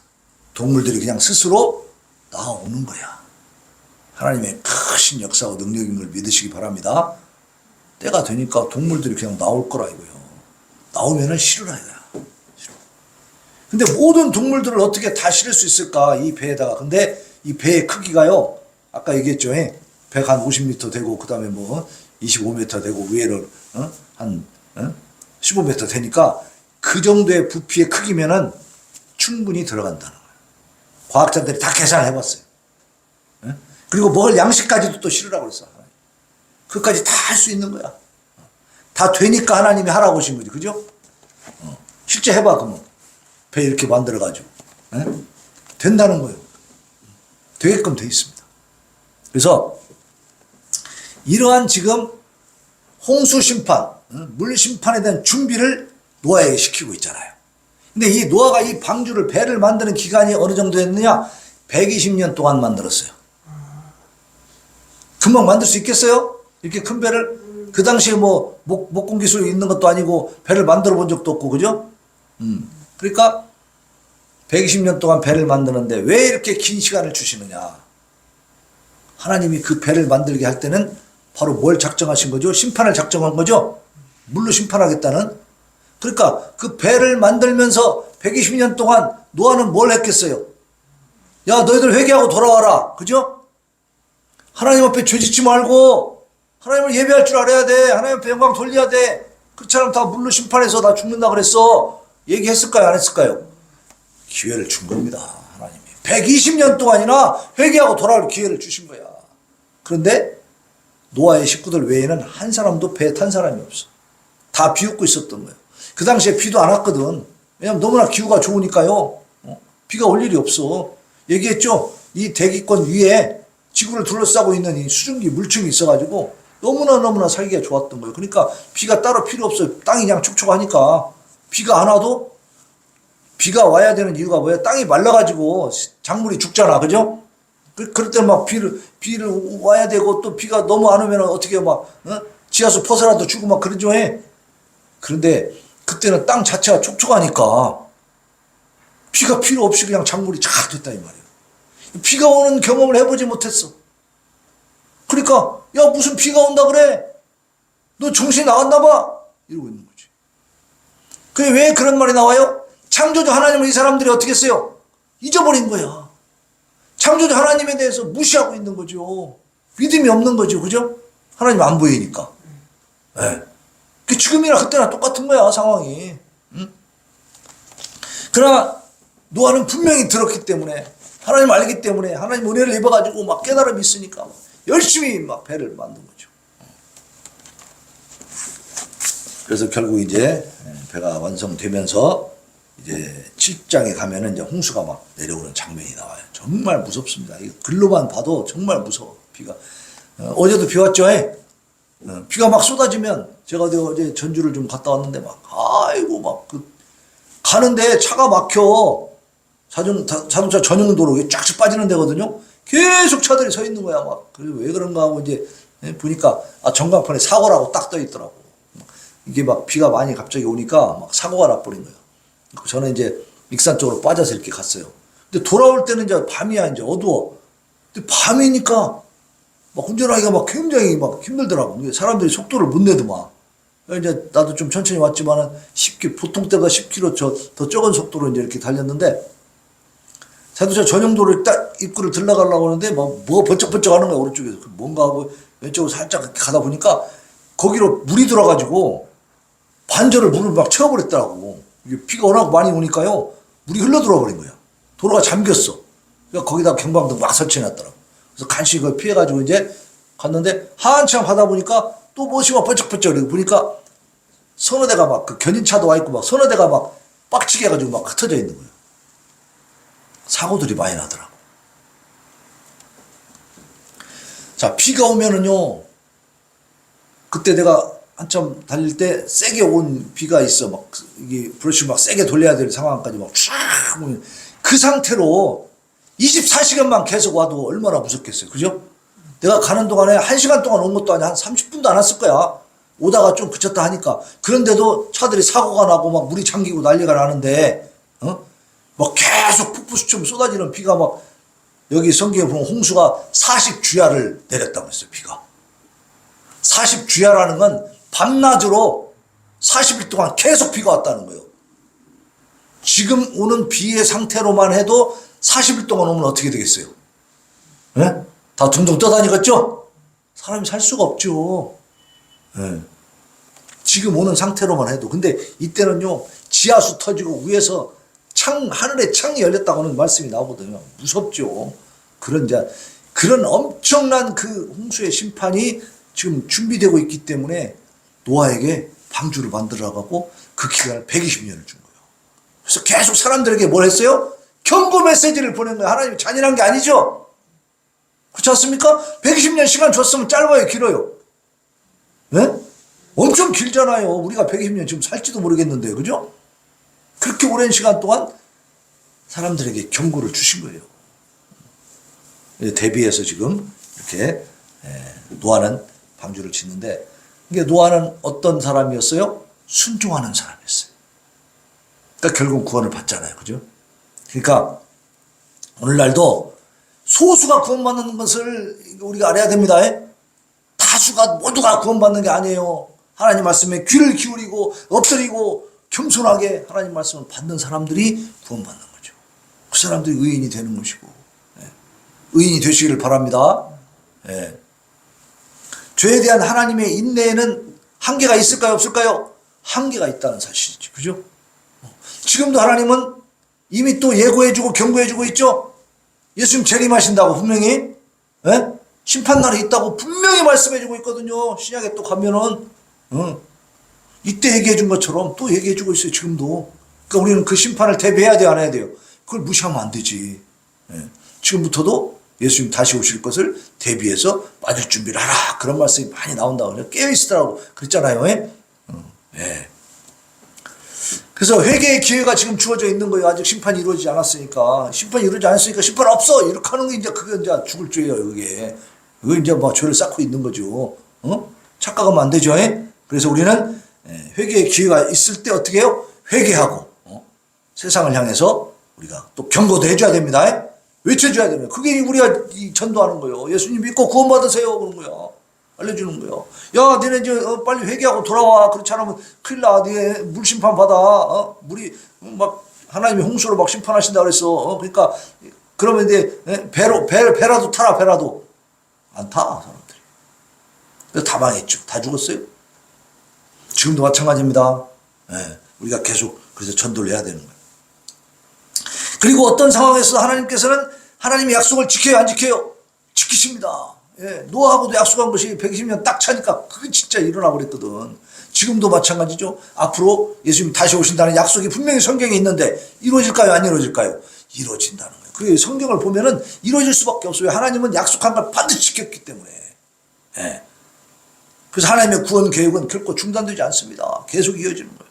Speaker 1: 동물들이 그냥 스스로 나아오는 거야. 하나님의 크신 역사와 능력인 걸 믿으시기 바랍니다. 때가 되니까 동물들이 그냥 나올 거라 이거요. 나오면은 실으라 이거야. 실어. 근데 모든 동물들을 어떻게 다 실을 수 있을까? 이 배에다가. 근데 이 배의 크기가요. 아까 얘기했죠. 배가 한 50m 되고 그 다음에 뭐 25m 되고 위에를 한 15m 되니까 그 정도의 부피의 크기면은 충분히 들어간다는 거예요. 과학자들이 다 계산을 해봤어요. 그리고 먹을 양식까지도 또 실으라고 그랬어. 그것까지 다 할 수 있는 거야. 다 되니까 하나님이 하라고 하신 거지. 그죠? 실제 해봐, 그러면. 배 이렇게 만들어가지고. 된다는 거예요. 되게끔 돼 있습니다. 그래서 이러한 지금 홍수 심판, 물 심판에 대한 준비를 노아에게 시키고 있잖아요. 근데 이 노아가 이 방주를, 배를 만드는 기간이 어느 정도 됐느냐? 120년 동안 만들었어요. 금방 만들 수 있겠어요? 이렇게 큰 배를? 그 당시에 뭐 목공 기술이 있는 것도 아니고 배를 만들어 본 적도 없고, 그죠? 그러니까 120년 동안 배를 만드는데 왜 이렇게 긴 시간을 주시느냐? 하나님이 그 배를 만들게 할 때는 바로 뭘 작정하신 거죠? 심판을 작정한 거죠? 물로 심판하겠다는? 그러니까 그 배를 만들면서 120년 동안 노아는 뭘 했겠어요? 야, 너희들 회개하고 돌아와라. 그죠? 하나님 앞에 죄짓지 말고 하나님을 예배할 줄 알아야 돼. 하나님 앞에 영광 돌려야 돼. 그렇지 않으면 다 물로 심판해서 나 죽는다 그랬어. 얘기했을까요? 안 했을까요? 기회를 준 겁니다. 하나님이. 120년 동안이나 회개하고 돌아올 기회를 주신 거야. 그런데 노아의 식구들 외에는 한 사람도 배에 탄 사람이 없어. 다 비웃고 있었던 거예요. 그 당시에 비도 안 왔거든. 왜냐면 너무나 기후가 좋으니까요. 비가 올 일이 없어. 얘기했죠. 이 대기권 위에 지구를 둘러싸고 있는 이 수증기 물층이 있어가지고 너무나 살기가 좋았던 거예요. 그러니까 비가 따로 필요 없어요. 땅이 그냥 촉촉하니까. 비가 안 와도 비가 와야 되는 이유가 뭐예요? 땅이 말라가지고 작물이 죽잖아. 그죠? 그럴 때 막 비를 와야 되고 또 비가 너무 안 오면 어떻게 막, 지하수 퍼서라도 주고 막 그러죠. 그런데 그때는 땅 자체가 촉촉하니까 비가 필요 없이 그냥 작물이 잘 됐다 이 말이에요. 비가 오는 경험을 해보지 못했어. 그러니까 야 무슨 비가 온다 그래? 너 정신 나갔나 봐? 이러고 있는 거지. 그게 왜 그런 말이 나와요? 창조주 하나님을 이 사람들이 어떻게 했어요? 잊어버린 거야. 창조주 하나님에 대해서 무시하고 있는 거죠. 믿음이 없는 거죠. 그죠? 하나님 안 보이니까. 네. 지금이나 그때나 똑같은 거야 상황이. 응? 그러나 노아는 분명히 들었기 때문에 하나님 알기 때문에 하나님 은혜를 입어가지고 막 깨달음이 있으니까 열심히 막 배를 만든 거죠. 그래서 결국 이제 배가 완성되면서 이제 7장에 가면은 이제 홍수가 막 내려오는 장면이 나와요. 정말 무섭습니다. 이거 글로만 봐도 정말 무서워. 비가 어제도 비 왔죠. 비가 막 쏟아지면 제가 어제 전주를 좀 갔다 왔는데 막 아이고 막 가는데 차가 막혀. 자동차 전용 도로 쫙쫙 빠지는 데거든요. 계속 차들이 서 있는 거야. 막 그래서 왜 그런가 하고 이제 보니까 전광판에 사고라고 딱 떠 있더라고. 이게 막 비가 많이 갑자기 오니까 막 사고가 나버린 거예요. 저는 이제 익산 쪽으로 빠져서 이렇게 갔어요. 근데 돌아올 때는 이제 밤이야. 이제 어두워. 근데 밤이니까 막 운전하기가 막 굉장히 막 힘들더라고. 사람들이 속도를 못 내더만. 이제 나도 좀 천천히 왔지만은 10km, 보통 때보다 10km 더 적은 속도로 이제 이렇게 달렸는데 자동차 전용도로를 딱 입구를 들러가려고 하는데 뭐가 번쩍번쩍 하는 거야, 오른쪽에서. 뭔가 하고 왼쪽으로 살짝 가다 보니까 거기로 물이 들어가지고 반절을 물을 막 채워버렸더라고. 이게 비가 워낙 많이 오니까요, 물이 흘러 들어와 버린 거야. 도로가 잠겼어. 그러니까 거기다 경방등 막 설치해놨더라고. 그래서 간신히 그걸 피해가지고 이제 갔는데 한참 가다 보니까 또 무엇이 막 번쩍번쩍 이러고 보니까 서너 대가 막 그 견인차도 와 있고 막 서너 대가 막 빡치게 해가지고 막 흩어져 있는 거예요. 사고들이 많이 나더라고. 자, 비가 오면은요, 그때 내가 한참 달릴 때 세게 온 비가 있어. 막 이게 브러쉬 막 세게 돌려야 될 상황까지 막 쫙 오면 그 상태로 24시간만 계속 와도 얼마나 무섭겠어요. 그죠? 내가 가는 동안에 1시간 동안 온 것도 아니야. 한 30분도 안 왔을 거야. 오다가 좀 그쳤다 하니까. 그런데도 차들이 사고가 나고 막 물이 잠기고 난리가 나는데, 막 계속 푹푹처럼 쏟아지는 비가 막, 여기 성경에 보면 홍수가 40주야를 내렸다고 했어요, 비가. 40주야라는 건 밤낮으로 40일 동안 계속 비가 왔다는 거예요. 지금 오는 비의 상태로만 해도 40일 동안 오면 어떻게 되겠어요? 네? 다 둥둥 떠다니겠죠? 사람이 살 수가 없죠. 네. 지금 오는 상태로만 해도. 근데 이때는요, 지하수 터지고 위에서 하늘에 창이 열렸다고 하는 말씀이 나오거든요. 무섭죠. 그런 엄청난 그 홍수의 심판이 지금 준비되고 있기 때문에 노아에게 방주를 만들어가고 그 기간을 120년을 준 거예요. 그래서 계속 사람들에게 뭘 했어요? 경고 메시지를 보낸 거예요. 하나님이 잔인한 게 아니죠? 그렇지 않습니까? 120년 시간 줬으면 짧아요, 길어요? 네? 엄청 길잖아요. 우리가 120년 지금 살지도 모르겠는데, 그죠? 그렇게 오랜 시간 동안 사람들에게 경고를 주신 거예요. 대비해서 지금 이렇게 노아는 방주를 짓는데, 이게 노아는 어떤 사람이었어요? 순종하는 사람이었어요. 그러니까 결국 구원을 받잖아요. 그죠? 그러니까 오늘날도 소수가 구원받는 것을 우리가 알아야 됩니다. 다수가 모두가 구원받는 게 아니에요. 하나님 말씀에 귀를 기울이고 엎드리고 겸손하게 하나님 말씀을 받는 사람들이 구원받는 거죠. 그 사람들이 의인이 되는 것이고 의인이 되시기를 바랍니다. 예. 죄에 대한 하나님의 인내에는 한계가 있을까요, 없을까요? 한계가 있다는 사실이죠. 그죠? 지금도 하나님은 이미 또 예고해주고 경고해주고 있죠. 예수님 재림하신다고 분명히, 예? 심판날이 있다고 분명히 말씀해주고 있거든요. 신약에 또 가면은 이때 얘기해준 것처럼 또 얘기해주고 있어요. 지금도. 그러니까 우리는 그 심판을 대비해야 돼요, 안 해야 돼요? 그걸 무시하면 안 되지. 예. 지금부터도 예수님 다시 오실 것을 대비해서 맞을 준비를 하라. 그런 말씀이 많이 나온다고. 깨어있으라고 그랬잖아요. 예? 예. 그래서 회개의 기회가 지금 주어져 있는 거예요. 아직 심판이 이루어지지 않았으니까. 심판이 이루어지지 않았으니까 심판 없어! 이렇게 하는 게 이제 그게 이제 죽을 죄예요, 그게. 그거 이제 뭐 죄를 쌓고 있는 거죠. 착각하면 안 되죠. 예? 그래서 우리는 회개의 기회가 있을 때 어떻게 해요? 회개하고, 세상을 향해서 우리가 또 경고도 해줘야 됩니다. 예? 외쳐줘야 됩니다. 그게 우리가 전도하는 거예요. 예수님 믿고 구원받으세요. 그런 거야. 알려주는 거예요. 야, 너네 이제 빨리 회개하고 돌아와. 그렇지 않으면 큰일 나. 네 물심판 받아. 물이 막 하나님이 홍수로 막 심판하신다 그랬어. 그러니까 그러면 이제 배라도 타라. 배라도 안 타 사람들이. 그래서 다 망했죠. 다 죽었어요. 지금도 마찬가지입니다. 우리가 계속 그래서 전도를 해야 되는 거예요. 그리고 어떤 상황에서 하나님께서는 하나님의 약속을 지켜요, 안 지켜요? 지키십니다. 예, 노아하고도 약속한 것이 120년 딱 차니까 그게 진짜 일어나고 그랬거든. 지금도 마찬가지죠. 앞으로 예수님 다시 오신다는 약속이 분명히 성경에 있는데 이루어질까요, 안 이루어질까요? 이루어진다는 거예요. 그 성경을 보면은 이루어질 수밖에 없어요. 하나님은 약속한 걸 반드시 지켰기 때문에. 예. 그래서 하나님의 구원 계획은 결코 중단되지 않습니다. 계속 이어지는 거예요.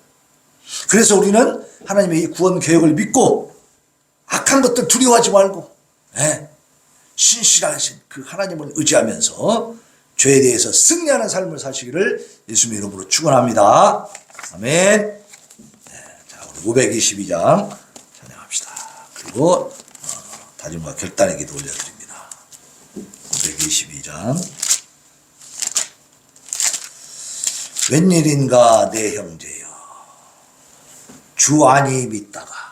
Speaker 1: 그래서 우리는 하나님의 이 구원 계획을 믿고 악한 것들 두려워하지 말고, 신실하신 그 하나님을 의지하면서 죄에 대해서 승리하는 삶을 사시기를 예수님의 이름으로 축원합니다. 아멘. 자, 우리 522장 찬양합시다. 그리고 다짐과 결단의 기도 올려드립니다. 522장. 웬일인가 내 형제여, 주 안이 믿다가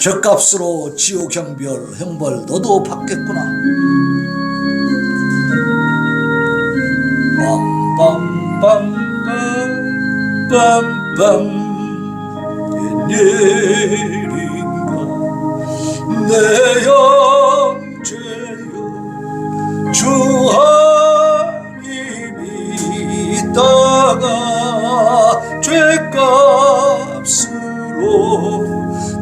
Speaker 1: 죗값으로 지옥 형벌 너도 받겠구나. 빰빰빰빰빰빰 웬일인가 내 형제여 주 안이 믿다가 죗값으로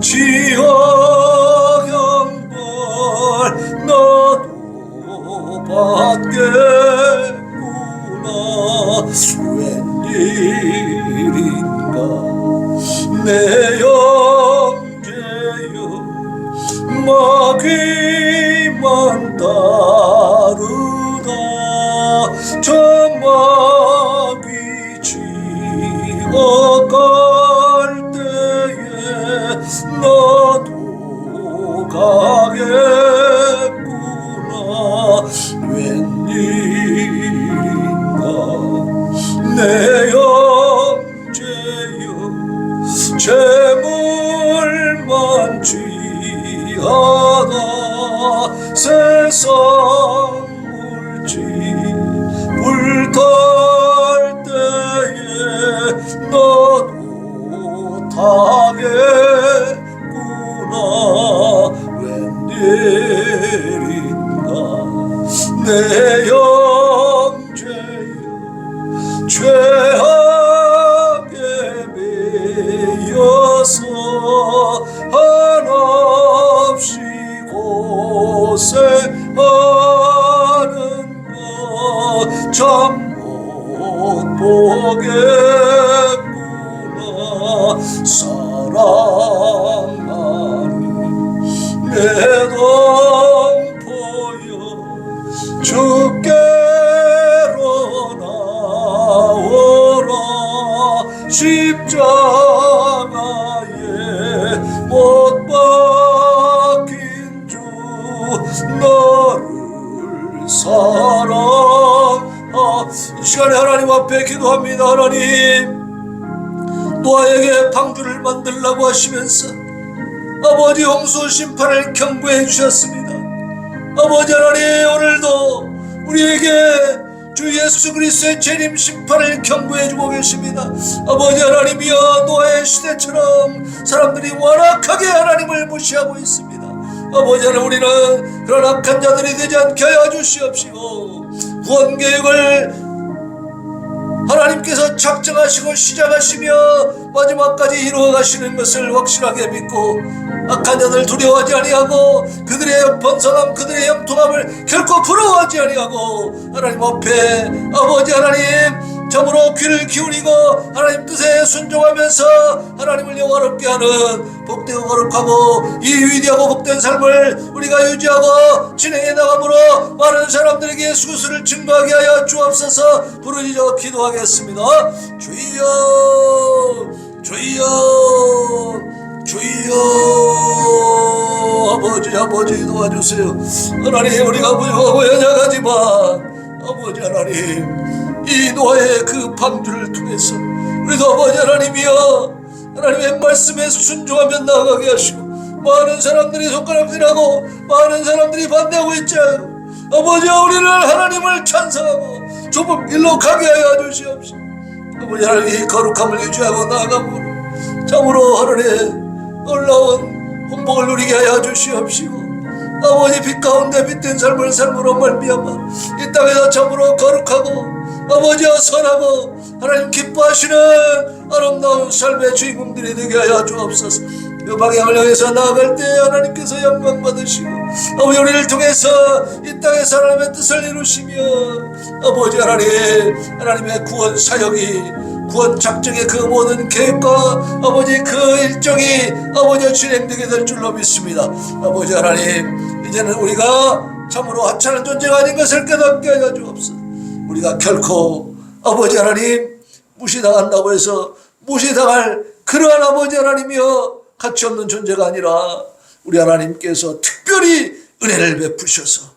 Speaker 1: 지옥 형벌 너도 받겠구나. 웬일인가 내 형제여 마귀만 따르다 저 마귀 지옥 갈 때에 너도 가겠구나. 웬일인가 내 형제여 재물만 취하다 세상 물질 불탈 때에 너도 타겠구나. 웬일인가 내 형제여 죄악에 매여서 한없이 고생하는 것 참 못 보겠구나. 사랑하는 내 동포여 주께로 나오라. 십자가에 못 박힌 주 너를 사랑하. 이 시간에 하나님 앞에 기도합니다. 하나님, 노아에게 방주를 만들라고 하시면서 아버지 홍수 심판을 경고해 주셨습니다. 아버지 하나님, 오늘도 우리에게 주 예수 그리스도의 재림 심판을 경고해 주고 계십니다. 아버지 하나님이여, 노아의 시대처럼 사람들이 완악하게 하나님을 무시하고 있습니다. 아버지 하나님, 우리는 그런 악한 자들이 되지 않게 하여 주시옵시고, 구원 계획을 하나님께서 작정하시고 시작하시며 마지막까지 이루어 가시는 것을 확실하게 믿고, 악한 자들 두려워하지 아니하고 그들의 번성함, 그들의 형통함을 결코 부러워하지 아니하고 하나님 앞에 아버지 하나님 참으로 귀를 기울이고 하나님 뜻에 순종하면서 하나님을 영화롭게 하는 복되고 거룩하고 이 위대하고 복된 삶을 우리가 유지하고 진행해 나감으로 많은 사람들에게 예수 그리스도를 증거하게 하여 주옵소서. 부르짖어 기도하겠습니다. 주여, 주여, 주여. 아버지 도와주세요. 하나님, 우리가 부족하고 연약하지만 아버지 하나님, 이 노아의 그 방주를 통해서 우리도 아버지 하나님이여 하나님의 말씀에 순종하며 나아가게 하시고, 많은 사람들이 손가락질하고 많은 사람들이 반대하고 있잖아요. 아버지, 우리는 하나님을 찬송하고 좁은 길로 가게 하여 주시옵시고, 아버지 하나님, 이 거룩함을 유지하고 나아가므로 참으로 하늘에 놀라운 홍복을 누리게 하여 주시옵시고, 아버지 빛 가운데 빛된 삶을 삶으로 말미암아 이 땅에서 참으로 거룩하고 아버지와 선하고 하나님 기뻐하시는 아름다운 삶의 주인공들이 되게 하여 주옵소서. 그 방향을 향해서 나아갈 때 하나님께서 영광 받으시고 아버지, 우리를 통해서 이 땅에서 하나님의 뜻을 이루시며 아버지 하나님의 구원 사역이, 구원 작정의 그 모든 계획과 아버지 그 일정이 아버지 진행되게 될 줄로 믿습니다. 아버지 하나님, 이제는 우리가 참으로 하찮은 존재가 아닌 것을 깨닫게 하여 주옵소서. 우리가 결코 아버지 하나님 무시당한다고 해서 무시당할 그러한 아버지 하나님이여 가치없는 존재가 아니라 우리 하나님께서 특별히 은혜를 베푸셔서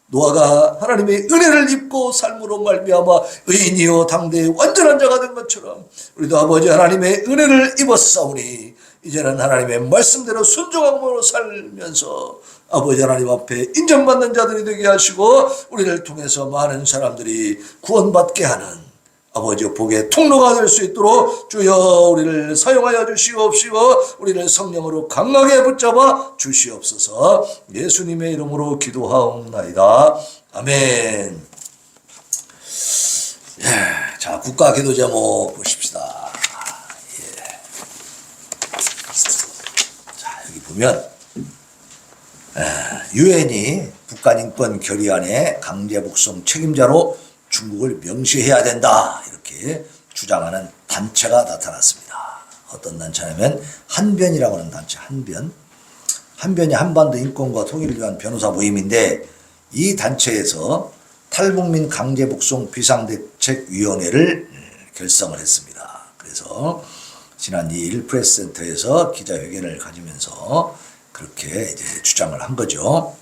Speaker 1: 노아가 하나님의 은혜를 입고 삶으로 말미암아 의인이요 당대의 완전한 자가 된 것처럼 우리도 아버지 하나님의 은혜를 입었사오니 이제는 하나님의 말씀대로 순종함으로 살면서 아버지 하나님 앞에 인정받는 자들이 되게 하시고 우리를 통해서 많은 사람들이 구원받게 하는 아버지 복의 통로가 될 수 있도록 주여 우리를 사용하여 주시옵시고 우리를 성령으로 강하게 붙잡아 주시옵소서. 예수님의 이름으로 기도하옵나이다. 아멘. 자, 국가 기도 제목 보십시다. 자, 여기 보면 유엔이 북한인권 결의안의 강제 북송 책임자로 중국을 명시해야 된다, 이렇게 주장하는 단체가 나타났습니다. 어떤 단체냐면 한변이라고 하는 단체. 한변이 한반도 인권과 통일을 위한 변호사 모임인데, 이 단체에서 탈북민 강제 북송 비상대책위원회를 결성을 했습니다. 그래서 지난 2일 프레스센터에서 기자회견을 가지면서 그렇게 이제 주장을 한 거죠.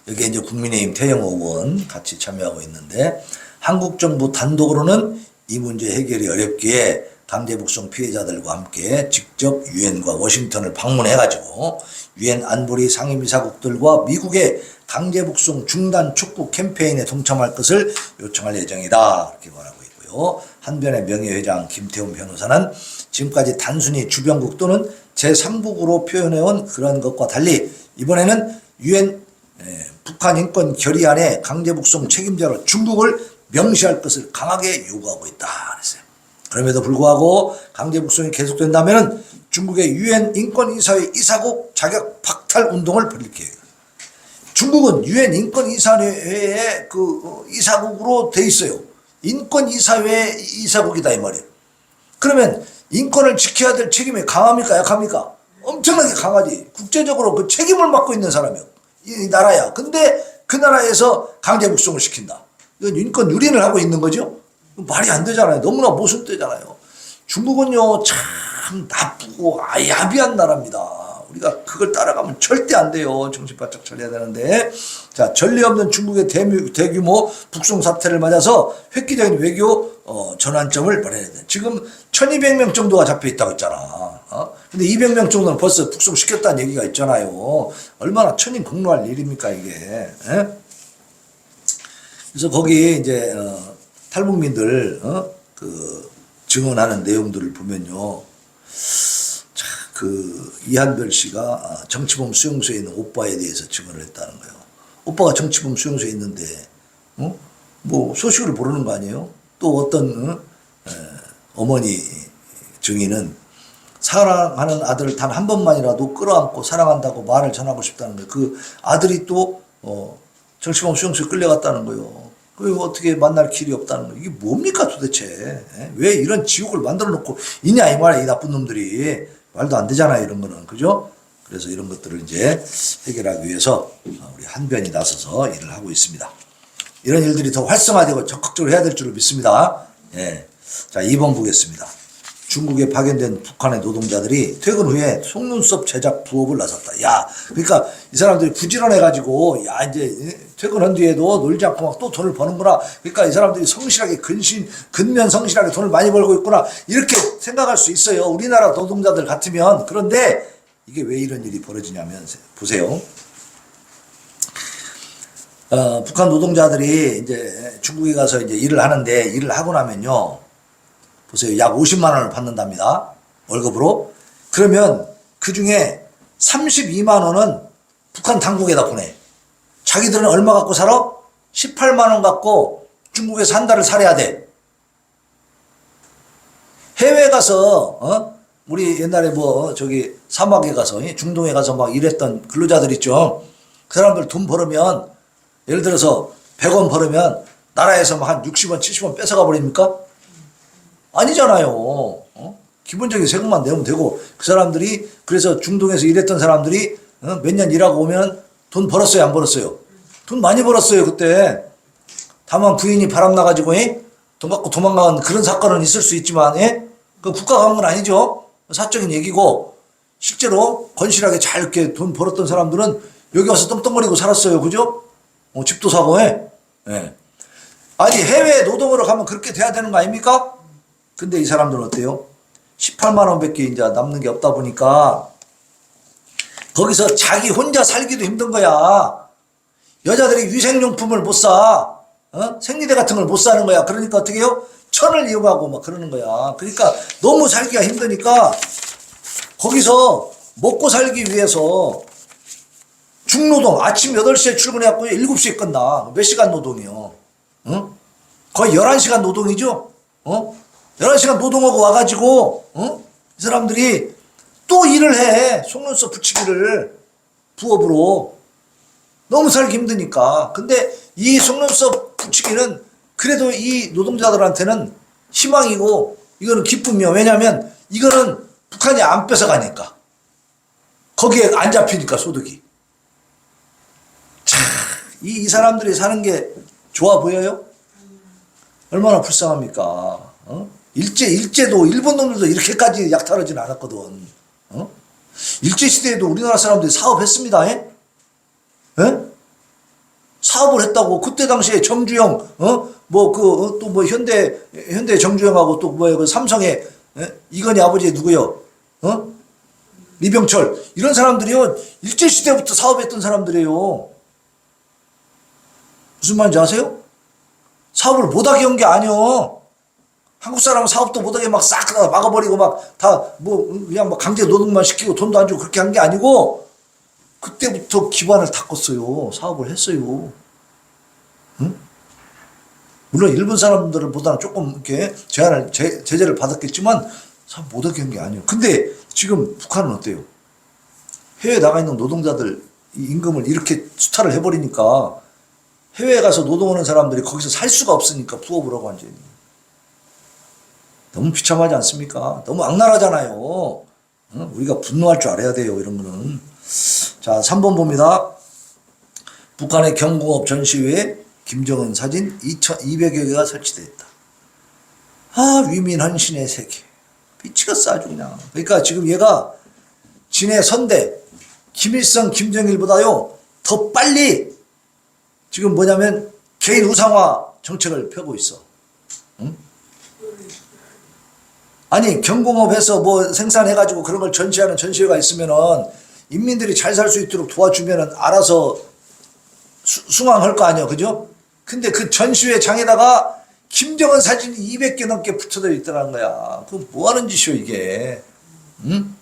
Speaker 1: 여기에 이제 국민의힘 태영호 의원 같이 참여하고 있는데, 한국 정부 단독으로는 이 문제 해결이 어렵기에 강제 북송 피해자들과 함께 직접 유엔과 워싱턴을 방문해가지고 유엔 안보리 상임이사국들과 미국의 강제 북송 중단 촉구 캠페인에 동참할 것을 요청할 예정이다, 이렇게 말하고 있고요. 한변의 명예회장 김태훈 변호사는 지금까지 단순히 주변국 또는 제3국으로 표현해온 그런 것과 달리 이번에는 유엔 북한 인권 결의안의 강제 북송 책임자로 중국을 명시할 것을 강하게 요구하고 있다 그랬어요. 그럼에도 불구하고 강제 북송이 계속된다면 중국의 유엔 인권이사회 이사국 자격 박탈 운동을 벌일 계획이에요. 중국은 유엔 인권이사회의 그 이사국으로 돼 있어요. 인권이사회 이사국이다 이 말이에요. 그러면 인권을 지켜야 될 책임이 강합니까 약합니까? 엄청나게 강하지. 국제적으로 그 책임을 맡고 있는 사람이요, 이 나라야. 근데 그 나라에서 강제 북송을 시킨다. 이건 인권 유린을 하고 있는 거죠. 말이 안 되잖아요. 너무나 모순되잖아요. 중국은요 참 나쁘고 야비한 나라입니다. 우리가 그걸 따라가면 절대 안 돼요. 정신 바짝 차려야 되는데. 자, 전례 없는 중국의 대규모 북송 사태를 맞아서 획기적인 외교 전환점을 마련해야 돼. 지금 1200명 정도가 잡혀 있다고 했잖아. 근데 200명 정도는 벌써 북송시켰다는 얘기가 있잖아요. 얼마나 천인공노할 일입니까, 이게. 에? 그래서 거기 이제 탈북민들 그 증언하는 내용들을 보면요. 자, 그 이한별 씨가 정치범 수용소에 있는 오빠에 대해서 증언을 했다는 거예요. 오빠가 정치범 수용소에 있는데 뭐 소식을 모르는 거 아니에요? 또 어떤 어머니 증인은 사랑하는 아들을 단 한 번만이라도 끌어안고 사랑한다고 말을 전하고 싶다는 거예요. 그 아들이 또 정치범 수용소에 끌려갔다는 거예요. 그리고 어떻게 만날 길이 없다는 거예요. 이게 뭡니까 도대체. 왜 이런 지옥을 만들어 놓고 있냐 이 말이야, 이 나쁜 놈들이. 말도 안 되잖아요, 이런 거는. 그죠? 그래서 이런 것들을 이제 해결하기 위해서 우리 한변이 나서서 일을 하고 있습니다. 이런 일들이 더 활성화되고 적극적으로 해야 될 줄을 믿습니다. 예. 자, 2번 보겠습니다. 중국에 파견된 북한의 노동자들이 퇴근 후에 속눈썹 제작 부업을 나섰다. 야, 그러니까 이 사람들이 부지런해가지고, 야, 이제 퇴근한 뒤에도 놀지 않고 막 또 돈을 버는구나. 그러니까 이 사람들이 성실하게 근면 성실하게 돈을 많이 벌고 있구나. 이렇게 생각할 수 있어요. 우리나라 노동자들 같으면. 그런데 이게 왜 이런 일이 벌어지냐면, 보세요. 북한 노동자들이 이제 중국에 가서 이제 일을 하는데, 일을 하고 나면요. 보세요. 약 50만 원을 받는답니다. 월급으로. 그러면 그 중에 32만 원은 북한 당국에다 보내. 자기들은 얼마 갖고 살아? 18만 원 갖고 중국에서 한 달을 살아야 돼. 해외 가서 우리 옛날에 뭐 저기 사막에 가서 중동에 가서 막 일했던 근로자들 있죠. 그 사람들 돈 벌으면 예를 들어서 100원 벌으면 나라에서 막 한 60원 70원 뺏어가 버립니까? 아니잖아요. 기본적인 세금만 내면 되고, 그 사람들이 그래서 중동에서 일했던 사람들이 몇 년 일하고 오면 돈 벌었어요, 안 벌었어요? 돈 많이 벌었어요, 그때. 다만 부인이 바람나가지고 돈 갖고 도망간 그런 사건은 있을 수 있지만 그 국가가 한 건 아니죠. 사적인 얘기고, 실제로 건실하게 잘 이렇게 돈 벌었던 사람들은 여기 와서 떵떵거리고 살았어요, 그죠? 집도 사고 아니 해외 노동으로 가면 그렇게 돼야 되는 거 아닙니까? 근데 이 사람들은 어때요? 18만 원밖에 이제 남는 게 없다 보니까 거기서 자기 혼자 살기도 힘든 거야. 여자들이 위생용품을 못 사. 생리대 같은 걸 못 사는 거야. 그러니까 어떻게 해요? 천을 이용하고 막 그러는 거야. 그러니까 너무 살기가 힘드니까 거기서 먹고 살기 위해서 중노동, 아침 8시에 출근해갖고 7시에 끝나. 몇 시간 노동이요? 거의 11시간 노동이죠? 11시간 노동하고 와가지고, 이 사람들이 또 일을 해. 속눈썹 붙이기를 부업으로. 너무 살기 힘드니까. 근데 이 속눈썹 붙이기는 그래도 이 노동자들한테는 희망이고, 이거는 기쁨이요. 왜냐면 이거는 북한이 안 뺏어가니까. 거기에 안 잡히니까 소득이. 참, 이 사람들이 사는 게 좋아 보여요? 얼마나 불쌍합니까? 일제도 일본 놈들도 이렇게까지 약탈하진 않았거든. 일제시대에도 우리나라 사람들이 사업했습니다. 사업을 했다고. 그때 당시에 정주영, 또 뭐 현대 정주영하고 또 뭐야, 그 삼성의, 이건희 아버지 누구요? 리병철. 이런 사람들이요. 일제시대부터 사업했던 사람들이에요. 무슨 말인지 아세요? 사업을 못하게 한 게 아니요. 한국 사람은 사업도 못하게 막 싹 다 막아버리고 막 다 뭐 그냥 막 강제 노동만 시키고 돈도 안 주고 그렇게 한 게 아니고 그때부터 기반을 닦았어요. 사업을 했어요. 응? 물론 일본 사람들보다는 조금 이렇게 제재를 받았겠지만 사업 못하게 한 게 아니에요. 근데 지금 북한은 어때요? 해외에 나가 있는 노동자들 임금을 이렇게 수탈을 해버리니까 해외에 가서 노동하는 사람들이 거기서 살 수가 없으니까 부업을 하고 완전히. 너무 비참하지 않습니까? 너무 악랄하잖아요. 우리가 분노할 줄 알아야 돼요, 이런 거는. 자, 3번 봅니다. 북한의 경공업 전시회에 김정은 사진 2,200여 개가 설치되어 있다. 아, 위민헌신의 세계. 미치겠어, 아주 그냥. 그러니까 지금 얘가 진해 선대 김일성 김정일보다요 더 빨리 지금 뭐냐면 개인 우상화 정책을 펴고 있어. 응? 아니 경공업해서 뭐 생산해가지고 그런 걸 전시하는 전시회가 있으면은 인민들이 잘 살 수 있도록 도와주면은 알아서 숭앙할 거 아니야, 그죠? 근데 그 전시회 장에다가 김정은 사진이 200개 넘게 붙어져 있더라는 거야. 그 뭐 하는 짓이오 이게? 응?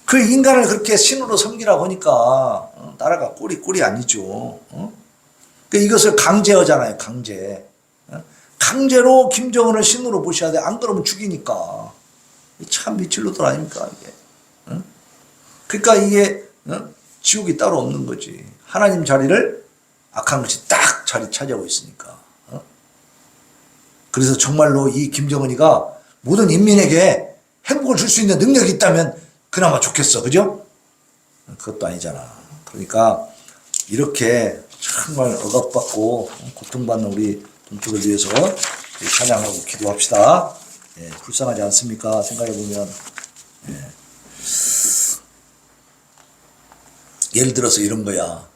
Speaker 1: 그 인간을 그렇게 신으로 섬기라고 하니까 나라가 꼴이 아니죠. 그 이것을 강제하잖아요, 강제. 강제로 김정은을 신으로 모셔야 돼. 안 그러면 죽이니까. 참 미칠 놈들 아닙니까 이게. 그러니까 이게 지옥이 따로 없는 거지. 하나님 자리를 악한 것이 딱 자리 차지하고 있으니까. 그래서 정말로 이 김정은이가 모든 인민에게 행복을 줄 수 있는 능력이 있다면 그나마 좋겠어. 그죠? 그것도 아니잖아. 그러니까 이렇게 정말 억압받고 고통받는 우리 동족을 위해서 찬양하고 기도합시다. 예, 불쌍하지 않습니까? 생각해보면. 예. 예를 들어서 이런 거야.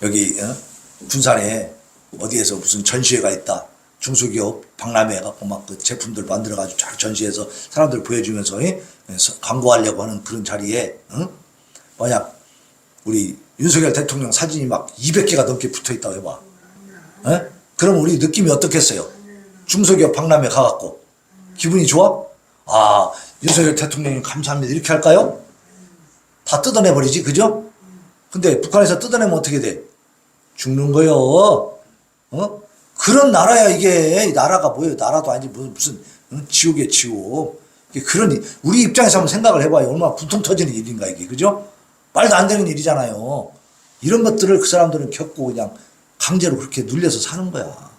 Speaker 1: 여기 군산에 어디에서 무슨 전시회가 있다. 중소기업 박람회 해갖고 막 그 제품들 만들어가지고 쫙 전시해서 사람들 보여주면서 광고하려고 하는 그런 자리에 만약 우리 윤석열 대통령 사진이 막 200개가 넘게 붙어있다고 해봐. 그럼 우리 느낌이 어떻겠어요? 중소기업 박람회 가갖고 기분이 좋아? 아, 윤석열 대통령님 감사합니다 이렇게 할까요? 다 뜯어내버리지, 그죠? 근데 북한에서 뜯어내면 어떻게 돼? 죽는 거요. 그런 나라야 이게. 나라가 뭐예요? 나라도 아니지 무슨 지옥이에요, 지옥. 그런 우리 입장에서 한번 생각을 해봐요. 얼마나 분통 터지는 일인가 이게, 그죠? 말도 안 되는 일이잖아요. 이런 것들을 그 사람들은 겪고 그냥 강제로 그렇게 눌려서 사는 거야.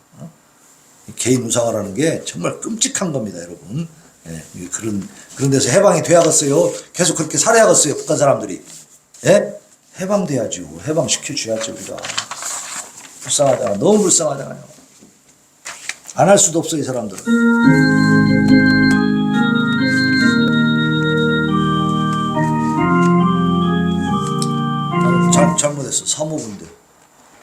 Speaker 1: 개인 우상화라는 게 정말 끔찍한 겁니다, 여러분. 예, 그런 데서 해방이 돼야겠어요. 계속 그렇게 살아야겠어요, 북한 사람들이. 예? 해방돼야죠. 해방시켜줘야죠, 우리가. 불쌍하잖아. 너무 불쌍하잖아요. 안 할 수도 없어, 이 사람들은. 잘못했어. 사모분들.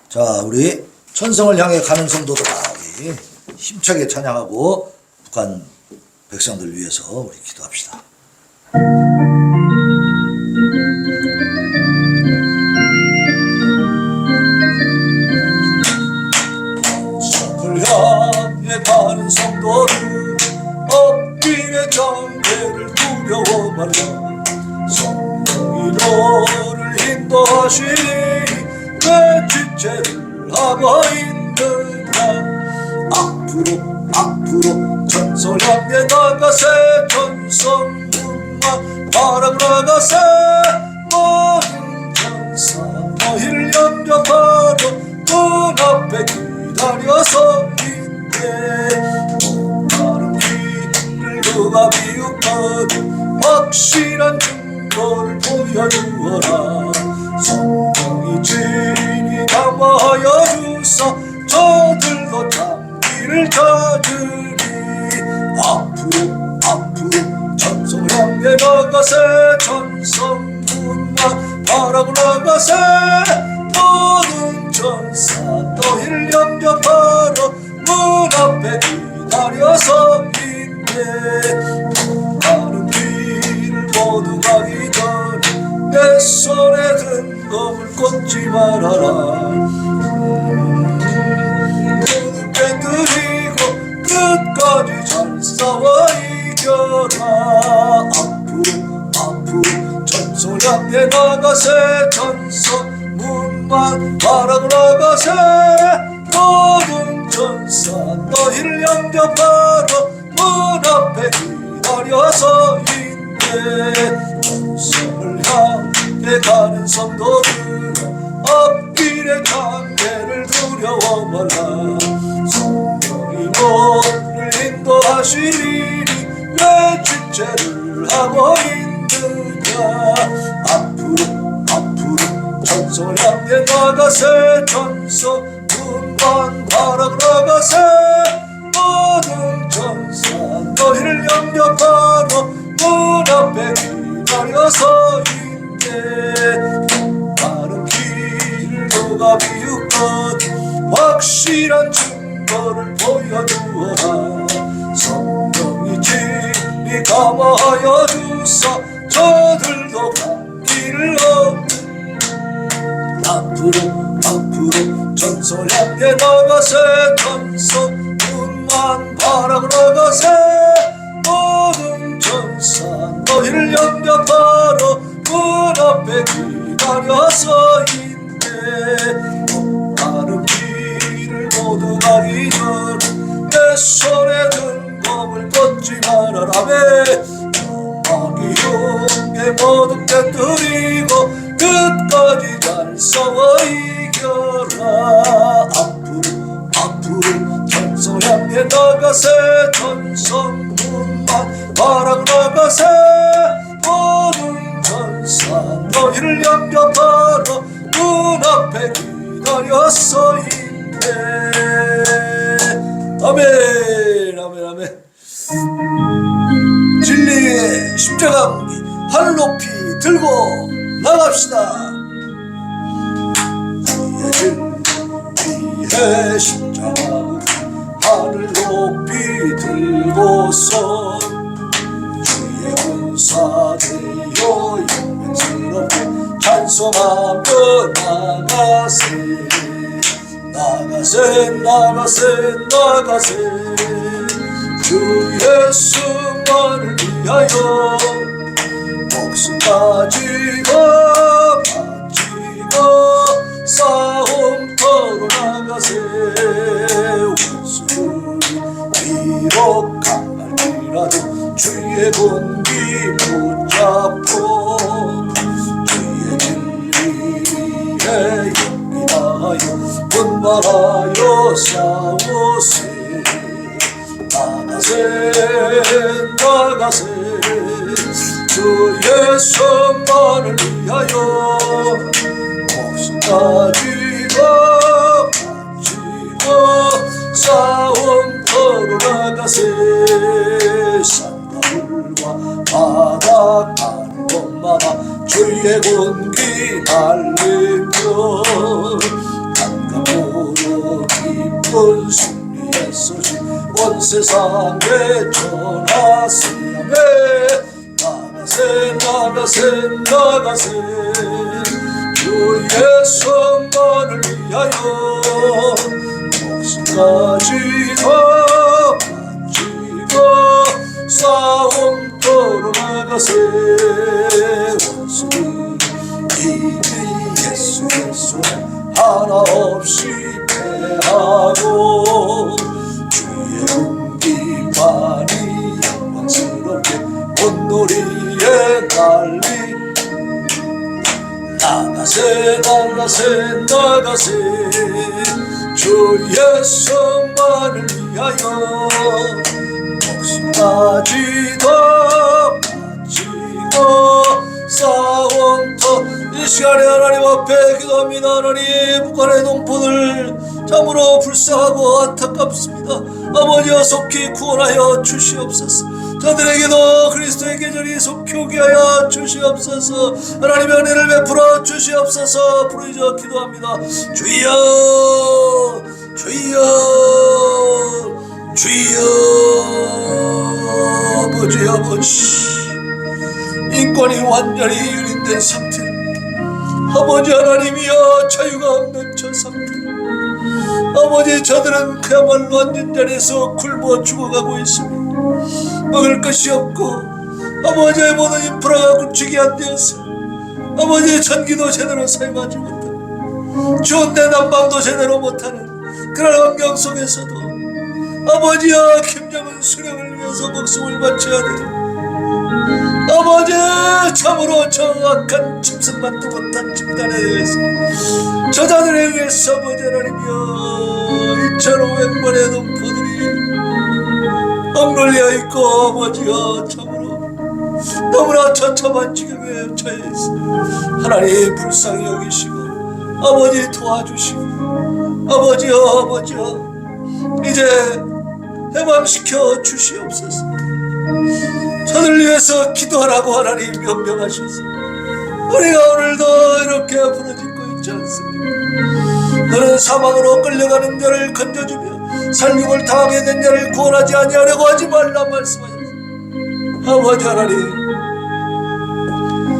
Speaker 1: 자, 우리 천성을 향해 가는 성도들아, 우리 힘차게 찬양하고 북한 백성들 위해서 우리 기도합시다. 성을 향해 가는 성도들 엎드려 경계를 두려워 말라. 성령이 너를 인도하시니 내 지체를 하고 있느냐. 앞으로 천성 향해 나가세. 천성문만 바라고 나가세. 모든 천사 너희를 영접하러 문 앞에 기다려서 있네. 다른 길을 누가 비웃거든 확실한 증거를 보여주어라. 성령이 진히 담아하여 주사 저들도 장기를 찾으니. 앞으로 천성을 향해 나가세. 천성문만 바라고 나가세. 모든 천사 너희를 영접하러 문 앞에 기다려서 있네. 다른 길을 모두 가기 전에 내 손에 든 검을 꽂지 말아라. 모두 깨뜨리고 끝까지 잘 싸워 이겨라. 앞으로 천성 향해 나가세. 천성 문만 바라고 나가세. 모든 천사 너희를 영접하러 문 앞에 기다려서 있네. 천성을 향해 가는 성도들 앞길의 장애를 두려워 말라. 성령이 너를 인도하시리니 왜 주체를 하고 있느냐. 앞으로 천성을 향해 나가세. 천성 문만 바라고 나가세. 모든 천사 너희를 영접하러 문 앞에 기다려서인데 다른 길을 누가 비웃건 확실한 증거를 보여주어라. 성령이 진리 감화하여 주사 저들도 길을 앞으로 전설 향해 나가세. 전설 문만 바라고 나가세. 모든 전사 너희를 영접하러 문 앞에 기다려서 있네. 다른 길을 모두 가기 전 내 손에 든 검을 뻗지 말아라매. 마귀 흉에 모두 깨뜨리고 끝까지 잘 싸워 이겨라. 앞으로 전성 향해 나가세. 전성문만 바라고 나가세. 모든 전사 너희를 영접하러 문 앞에 기다렸어 있네. 아멘 아멘 아멘. 진리의 십자가 무기 하늘 높이 들고 나갑시다. 진리의 십자가 무기 하늘 높이 들고서 주의 군사 되어 영광스럽게 찬송하며 나가세. 나가세 주 예수만을 위하여 목숨 바치고 싸움터로 나가세. 원수들이 비록 강할지라도 주의 공기 붙잡고 주의 진리에 용기하여 분발하여 싸우세. 나가세 주 예수만을 위하여 목숨 가지고 싸움터로 나가세. 산과 물과 바다 가는 곳마다 주의 군기 날리며 감각으로 기쁜 승리의 소식 온 세상에 전하세요. 나가세 주 예수만을 위하여 목숨 가지고 싸움터로 나가세. 원수는 이미 예수의 손에 하나 없이 패하고 주의 군기만이 영광스럽게 온누리에 날리. 나가세 주 예수만을 위하여 목숨 가지고 싸움터. 이 시간에 하나님 앞에 기도합니다. 하나님, 북한의 동포들 참으로 불쌍하고 안타깝습니다. 아버지여 속히 구원하여 주시옵소서. 저들에게도 그리스도의 계절이 속히 오게 하여 주시옵소서. 하나님의 은혜를 베풀어 주시옵소서. 부르짖어 기도합니다. 주여 아버지 인권이 완전히 유린된 상태, 아버지 하나님이여 자유가 없는 저 상태, 아버지 저들은 그야말로 완전자리에서 굶어 죽어가고 있습니다. 먹을 것이 없고 아버지의 모든 인프라가 구축이 안 되어서 아버지의 전기도 제대로 사용하지 못하고 좋은데 난방도 제대로 못하는 그런 환경 속에서도 아버지여 김정은 수령을 위해서 목숨을 바쳐야 돼요. 아버지 참으로 정확한 짐승만도 못한 집단에 의해서 저자들에 의해서 아버지 하나님이여 2,500만의 동포들이 억눌려 있고 아버지여 참으로 너무나 처참한 지경에 처해 있어. 하나님 불쌍히 여기시고 아버지 도와주시고 아버지여 이제 해방시켜 주시옵소서. 그들 위해서 기도하라고 하나님 명령하셔서 우리가 오늘도 이렇게 부르짖고 있지 않습니까? 너는 사망으로 끌려가는 자를 건져주며 살림을 당하게 된 자를 구원하지 아니하려고 하지 말라 말씀하셨습니다. 아버지 하나님,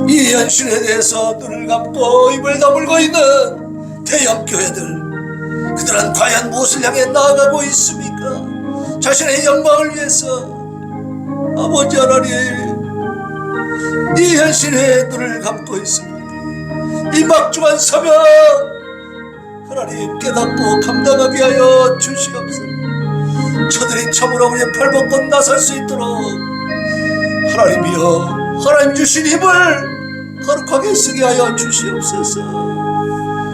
Speaker 1: 이 현실에 대해서 눈을 감고 입을 다물고 있는 대형교회들, 그들은 과연 무엇을 향해 나아가고 있습니까? 자신의 영광을 위해서. 아버지 하나님, 이 현실에 눈을 감고 있습니다. 이 막중한 사명 하나님 깨닫고 감당하게 하여 주시옵소서. 저들이 참으로 우리의 팔벗고 나설 수 있도록 하나님이여, 하나님 주신 힘을 거룩하게 쓰게 하여 주시옵소서.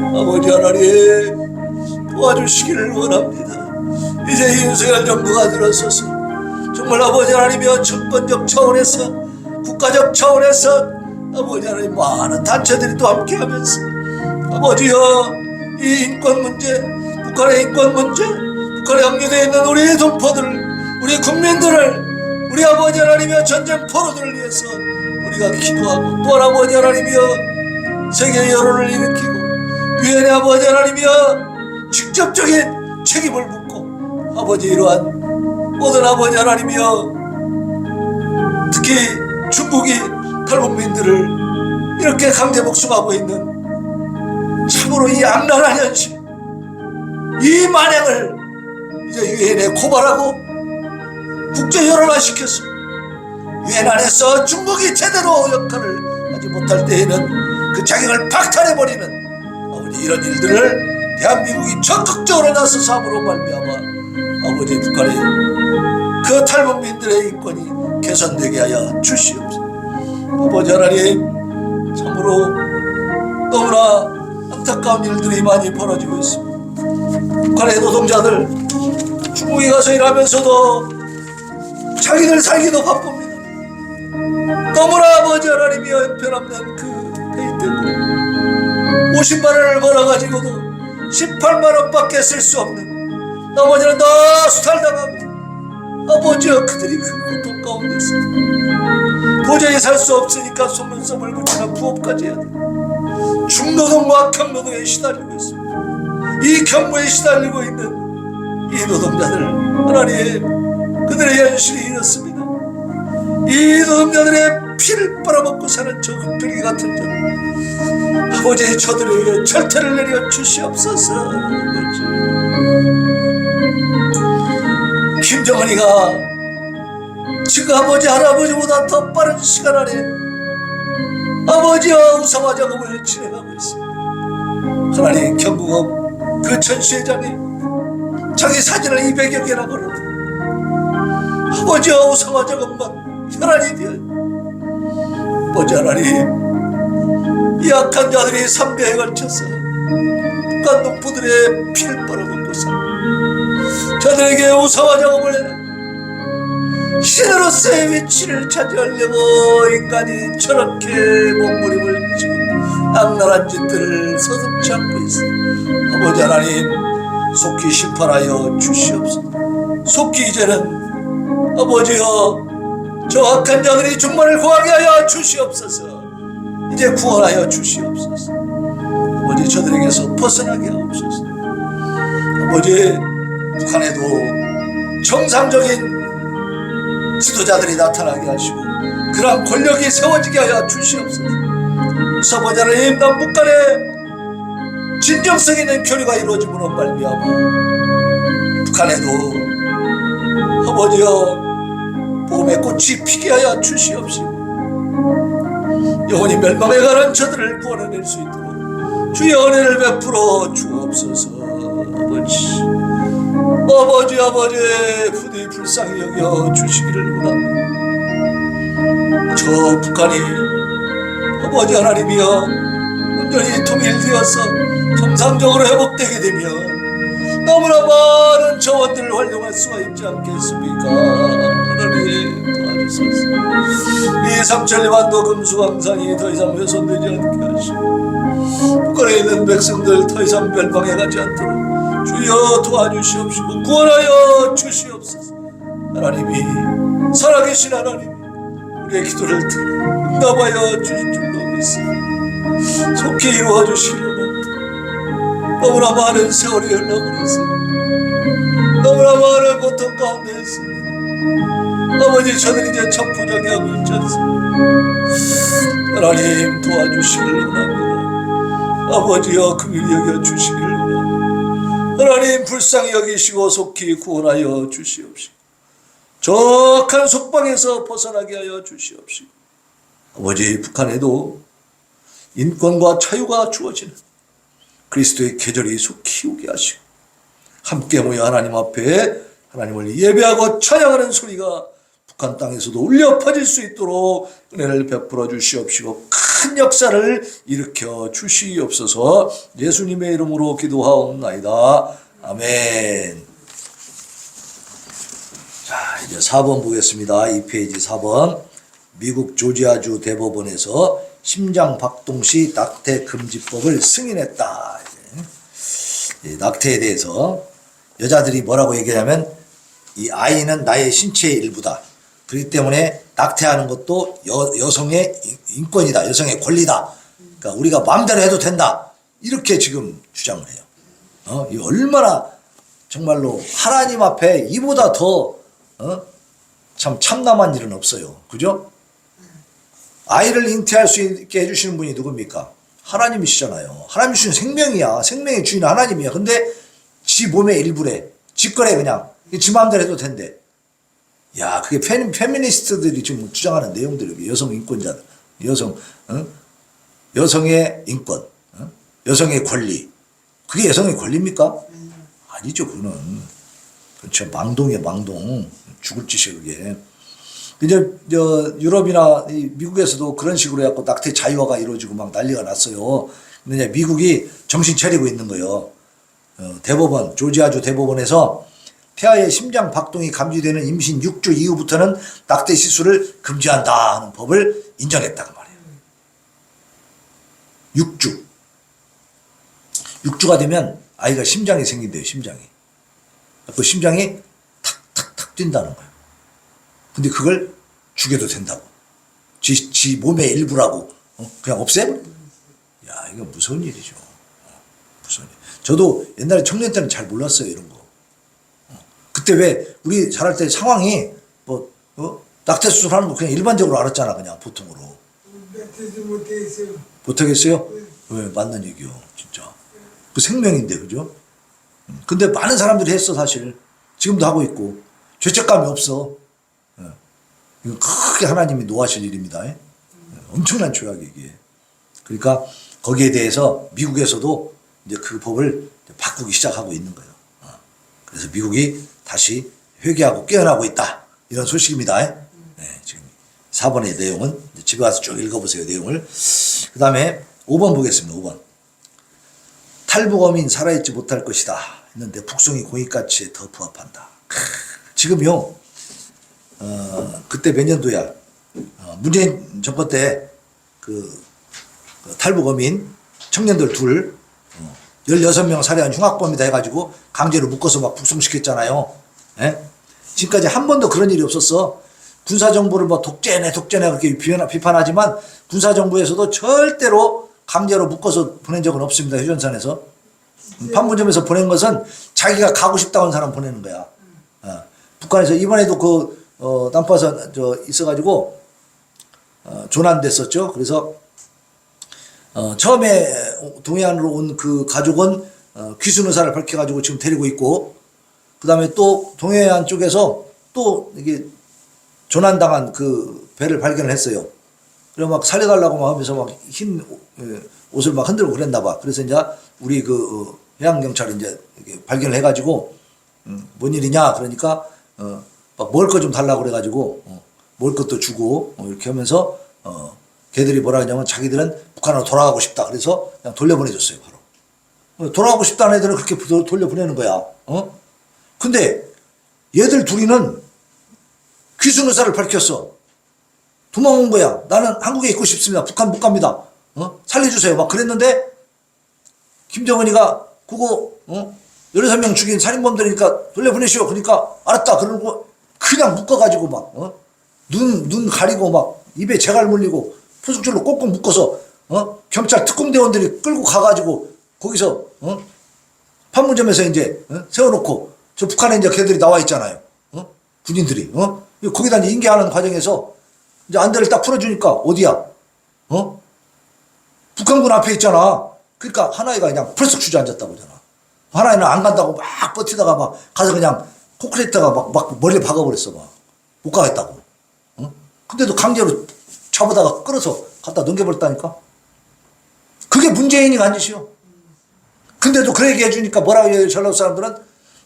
Speaker 1: 아버지 하나님, 도와주시기를 원합니다. 이제 이 윤석열 정부가 들어서서 정말 아버지 하나님이여, 정권적 차원에서, 국가적 차원에서 아버지 하나님 많은 단체들이 또 함께하면서 아버지여, 이 인권 문제, 북한의 인권 문제, 북한에 연계되어 있는 우리 동포들, 우리 국민들을, 우리 아버지 하나님이여 전쟁 포로들을 위해서 우리가 기도하고, 또한 아버지 하나님이여 세계 여론을 일으키고, 유엔의 아버지 하나님이여 직접적인 책임을 묻고, 아버지 이러한 모든 아버지 하나님이여, 특히 중국이 탈북민들을 이렇게 강제 복송하고 있는 참으로 이 악랄한 현실, 이 만행을 이제 유엔에 고발하고 국제 여론화 시켰습니다. 유엔 안에서 중국이 제대로 역할을 하지 못할 때에는 그 자격을 박탈해버리는 아버지 이런 일들을 대한민국이 적극적으로 나서서 함으로 말미암아 아버지 북한의 그 탈북민들의 인권이 개선되게 하여 주시옵소서. 아버지 하나님, 참으로 너무나 안타까운 일들이 많이 벌어지고 있습니다. 북한의 노동자들 중국에 가서 일하면서도 자기들 살기도 바쁩니다. 너무나 아버지 하나님이 형편없는 그 페이트들 50만원을 벌어가지고도 18만원밖에 쓸 수 없는, 나머지는 다 수탈당하고 아버지여, 그들이 그 고통 가운데서 도저히 살 수 없으니까 속눈썹을 붙이는 부업까지 해야 돼. 중노동과 경노동에 시달리고 있습니다. 이 경무에 시달리고 있는 이 노동자들, 하나님, 그들의 현실이 이렇습니다. 이 노동자들의 피를 빨아먹고 사는 저 흑백이 같은 자, 아버지 저들에게 절퇴를 내려 주시옵소서. 김정은이가 지금 아버지 할아버지보다 더 빠른 시간 안에 아버지와 우상화 작업을 진행하고 있습니다. 하나님, 경북업 그 전시회장이 자기 사진을 200여 개나 걸어 아버지와 우상화 작업만 혈안이 되어, 아버지 하나님, 이 악한 자들이 3대에 걸쳐서 북한 농부들의 피를 빨아먹고 살 저들에게 우상화 작업을 해라. 신으로서의 위치를 차지하려고 인간이 저렇게 몸부림을 치고 악랄한 짓들을 서슴지 않고 있어. 아버지 하나님, 속히 심판하여 주시옵소서. 속히 이제는 아버지여, 저 악한 자들이 종말을 구하게 하여 주시옵소서. 이제 구원하여 주시옵소서. 아버지, 저들에게서 벗어나게 하옵소서. 아버지, 북한에도 정상적인 지도자들이 나타나게 하시고 그러한 권력이 세워지게 하여 주시옵소서. 서버자는 남북 간에 진정성 있는 교류가 이루어짐으로 말미암아 북한에도 아버지여 복음의 꽃이 피게 하여 주시옵시고 영원히 멸망에 가는 저들을 구원해낼 수 있도록 주의 은혜를 베풀어 주옵소서. 아버지 부디 불쌍히 여겨 주시기를 원합니다. 저 북한이 아버지 하나님이여 온전히 통일되어서 정상적으로 회복되게 되면 너무나 많은 자원들을 활용할 수가 있지 않겠습니까? 하나님 도와주소서. 이 삼천리만도 금수강산이 더 이상 훼손되지 않게 하시고 북한에 있는 백성들 더 이상 멸망해 가지 않도록 주여 도와주시옵시고 구원하여 주시옵소서. 하나님이 살아계신 하나님, 우리의 기도를 응답하여 주실 줄로 믿습니다. 속히 이루어 주시려면 너무나 많은 세월이 흘러버렸습니다. 너무나 많은 고통 가운데 있습니다. 아버지, 저는 이제 천부정하고 있지 않습니다. 하나님 도와주시길 원합니다. 아버지여 긍휼히 여겨주시길 원합니다. 하나님 불쌍히 여기시고 속히 구원하여 주시옵시고 적한 속박에서 벗어나게 하여 주시옵시고 아버지, 북한에도 인권과 자유가 주어지는 그리스도의 계절이 속히 오게 하시고 함께 모여 하나님 앞에 하나님을 예배하고 찬양하는 소리가 북한 땅에서도 울려 퍼질 수 있도록 은혜를 베풀어 주시옵시고 큰 역사를 일으켜 주시옵소서. 예수님의 이름으로 기도하옵나이다. 아멘. 자, 이제 4번 보겠습니다. 2페이지 4번. 미국 조지아주 대법원에서 심장 박동 시 낙태 금지법을 승인했다. 이 낙태에 대해서 여자들이 뭐라고 얘기하냐면 이 아이는 나의 신체의 일부다. 그렇기 때문에 낙태하는 것도 여성의 인권이다. 여성의 권리다. 그러니까 우리가 마음대로 해도 된다. 이렇게 지금 주장을 해요. 이 얼마나 정말로 하나님 앞에 이보다 더 참 참남한 일은 없어요. 그죠? 아이를 잉태할 수 있게 해주시는 분이 누굽니까? 하나님이시잖아요. 하나님이 주신 생명이야. 생명의 주인은 하나님이야. 근데 지 몸의 일부래. 지 거래 그냥. 지 마음대로 해도 된대. 야, 그게 페미니스트들이 지금 주장하는 내용들이 여성 인권자들. 여성의 인권. 여성의 권리. 그게 여성의 권리입니까? 아니죠. 그거는. 그렇죠. 망동이에요. 망동. 죽을 짓이에요. 그게. 이제 유럽이나 미국에서도 그런 식으로 해갖고 낙태 자유화가 이루어지고 막 난리가 났어요. 근데 미국이 정신 차리고 있는 거예요. 대법원, 조지아주 대법원에서 태아의 심장 박동이 감지되는 임신 6주 이후부터는 낙태 시술을 금지한다 하는 법을 인정했다고 말이에요. 6주. 6주가 되면 아이가 심장이 생긴대요. 심장이. 그 심장이 탁탁탁 뛴다는 거예요. 근데 그걸 죽여도 된다고. 지 몸의 일부라고. 그냥 없애버려. 야, 이거 무서운 일이죠. 무서운 일. 저도 옛날에 청년 때는 잘 몰랐어요. 이런 거. 그때 왜 우리 자랄 때 상황이 낙태 수술하는 거 그냥 일반적으로 알았잖아. 그냥 보통으로. 못하겠어요? 왜? 맞는 얘기요. 진짜. 그 생명인데, 그죠? 근데 많은 사람들이 했어, 사실. 지금도 하고 있고. 죄책감이 없어. 이거 크게 하나님이 노하실 일입니다. 엄청난 죄악이 이게. 그러니까 거기에 대해서 미국에서도 이제 그 법을 바꾸기 시작하고 있는 거예요. 그래서 미국이 다시 회개하고 깨어나고 있다. 이런 소식입니다. 네, 지금 4번의 내용은 집에 가서 쭉 읽어보세요. 내용을. 그 다음에 5번 보겠습니다. 5번. 탈북어민 살아있지 못할 것이다. 했는데 북송이 공익가치에 더 부합한다. 지금요. 그때 몇 년도야? 문재인 정권 때 그 탈북어민 청년들 둘 16명 살해한 흉악범이다 해가지고 강제로 묶어서 막 북송시켰잖아요. 예? 지금까지 한 번도 그런 일이 없었어. 군사정부를 뭐 독재네 그렇게 비판하지만 군사정부에서도 절대로 강제로 묶어서 보낸 적은 없습니다. 휴전선에서. 판문점에서 보낸 것은 자기가 가고 싶다는 사람 보내는 거야. 북한에서 이번에도 난파선 있어가지고 조난됐었죠. 그래서 처음에 동해안으로 온 그 가족은 귀순 의사를 밝혀가지고 지금 데리고 있고, 그 다음에 또 동해안 쪽에서 또 이게 조난당한 그 배를 발견을 했어요. 그래서 막 살려달라고 막 하면서 막 흰 옷을 막 흔들고 그랬나봐. 그래서 이제 우리 그 해양경찰이 이제 발견을 해가지고 뭔 일이냐 그러니까 막 먹을 거 좀 달라고 그래가지고 먹을 것도 주고 이렇게 하면서 걔들이 뭐라 하냐면 자기들은 북한으로 돌아가고 싶다. 그래서 그냥 돌려보내줬어요. 바로. 돌아가고 싶다는 애들은 그렇게 돌려보내는 거야. 근데 얘들 둘이는 귀순 의사를 밝혔어. 도망온 거야. 나는 한국에 있고 싶습니다. 북한 못 갑니다. 살려주세요. 막 그랬는데 김정은이가 그거 16명 죽인 살인범들이니까 돌려보내시오. 그러니까 알았다. 그러고 그냥 묶어가지고 막 눈 가리고 막 입에 재갈 물리고 포숙줄로 꽁꽁 묶어서 경찰 특공대원들이 끌고 가가지고 거기서 판문점에서 이제 세워놓고 저 북한에 이제 걔들이 나와 있잖아요. 군인들이 거기다 이제 인계하는 과정에서 이제 안대를 딱 풀어주니까 어디야? 북한군 앞에 있잖아. 그러니까 하나이가 그냥 펄썩 주저앉았다고 하잖아. 하나이는 안 간다고 막 버티다가 막 가서 그냥 콘크리트가 막 머리에 박아버렸어. 막 못 가겠다고. 근데도 강제로 잡아다가 끌어서 갖다 넘겨버렸다니까. 그게 문재인이 간 짓이요. 근데도 그 얘기 해주니까 뭐라고 해요? 전라도 사람들은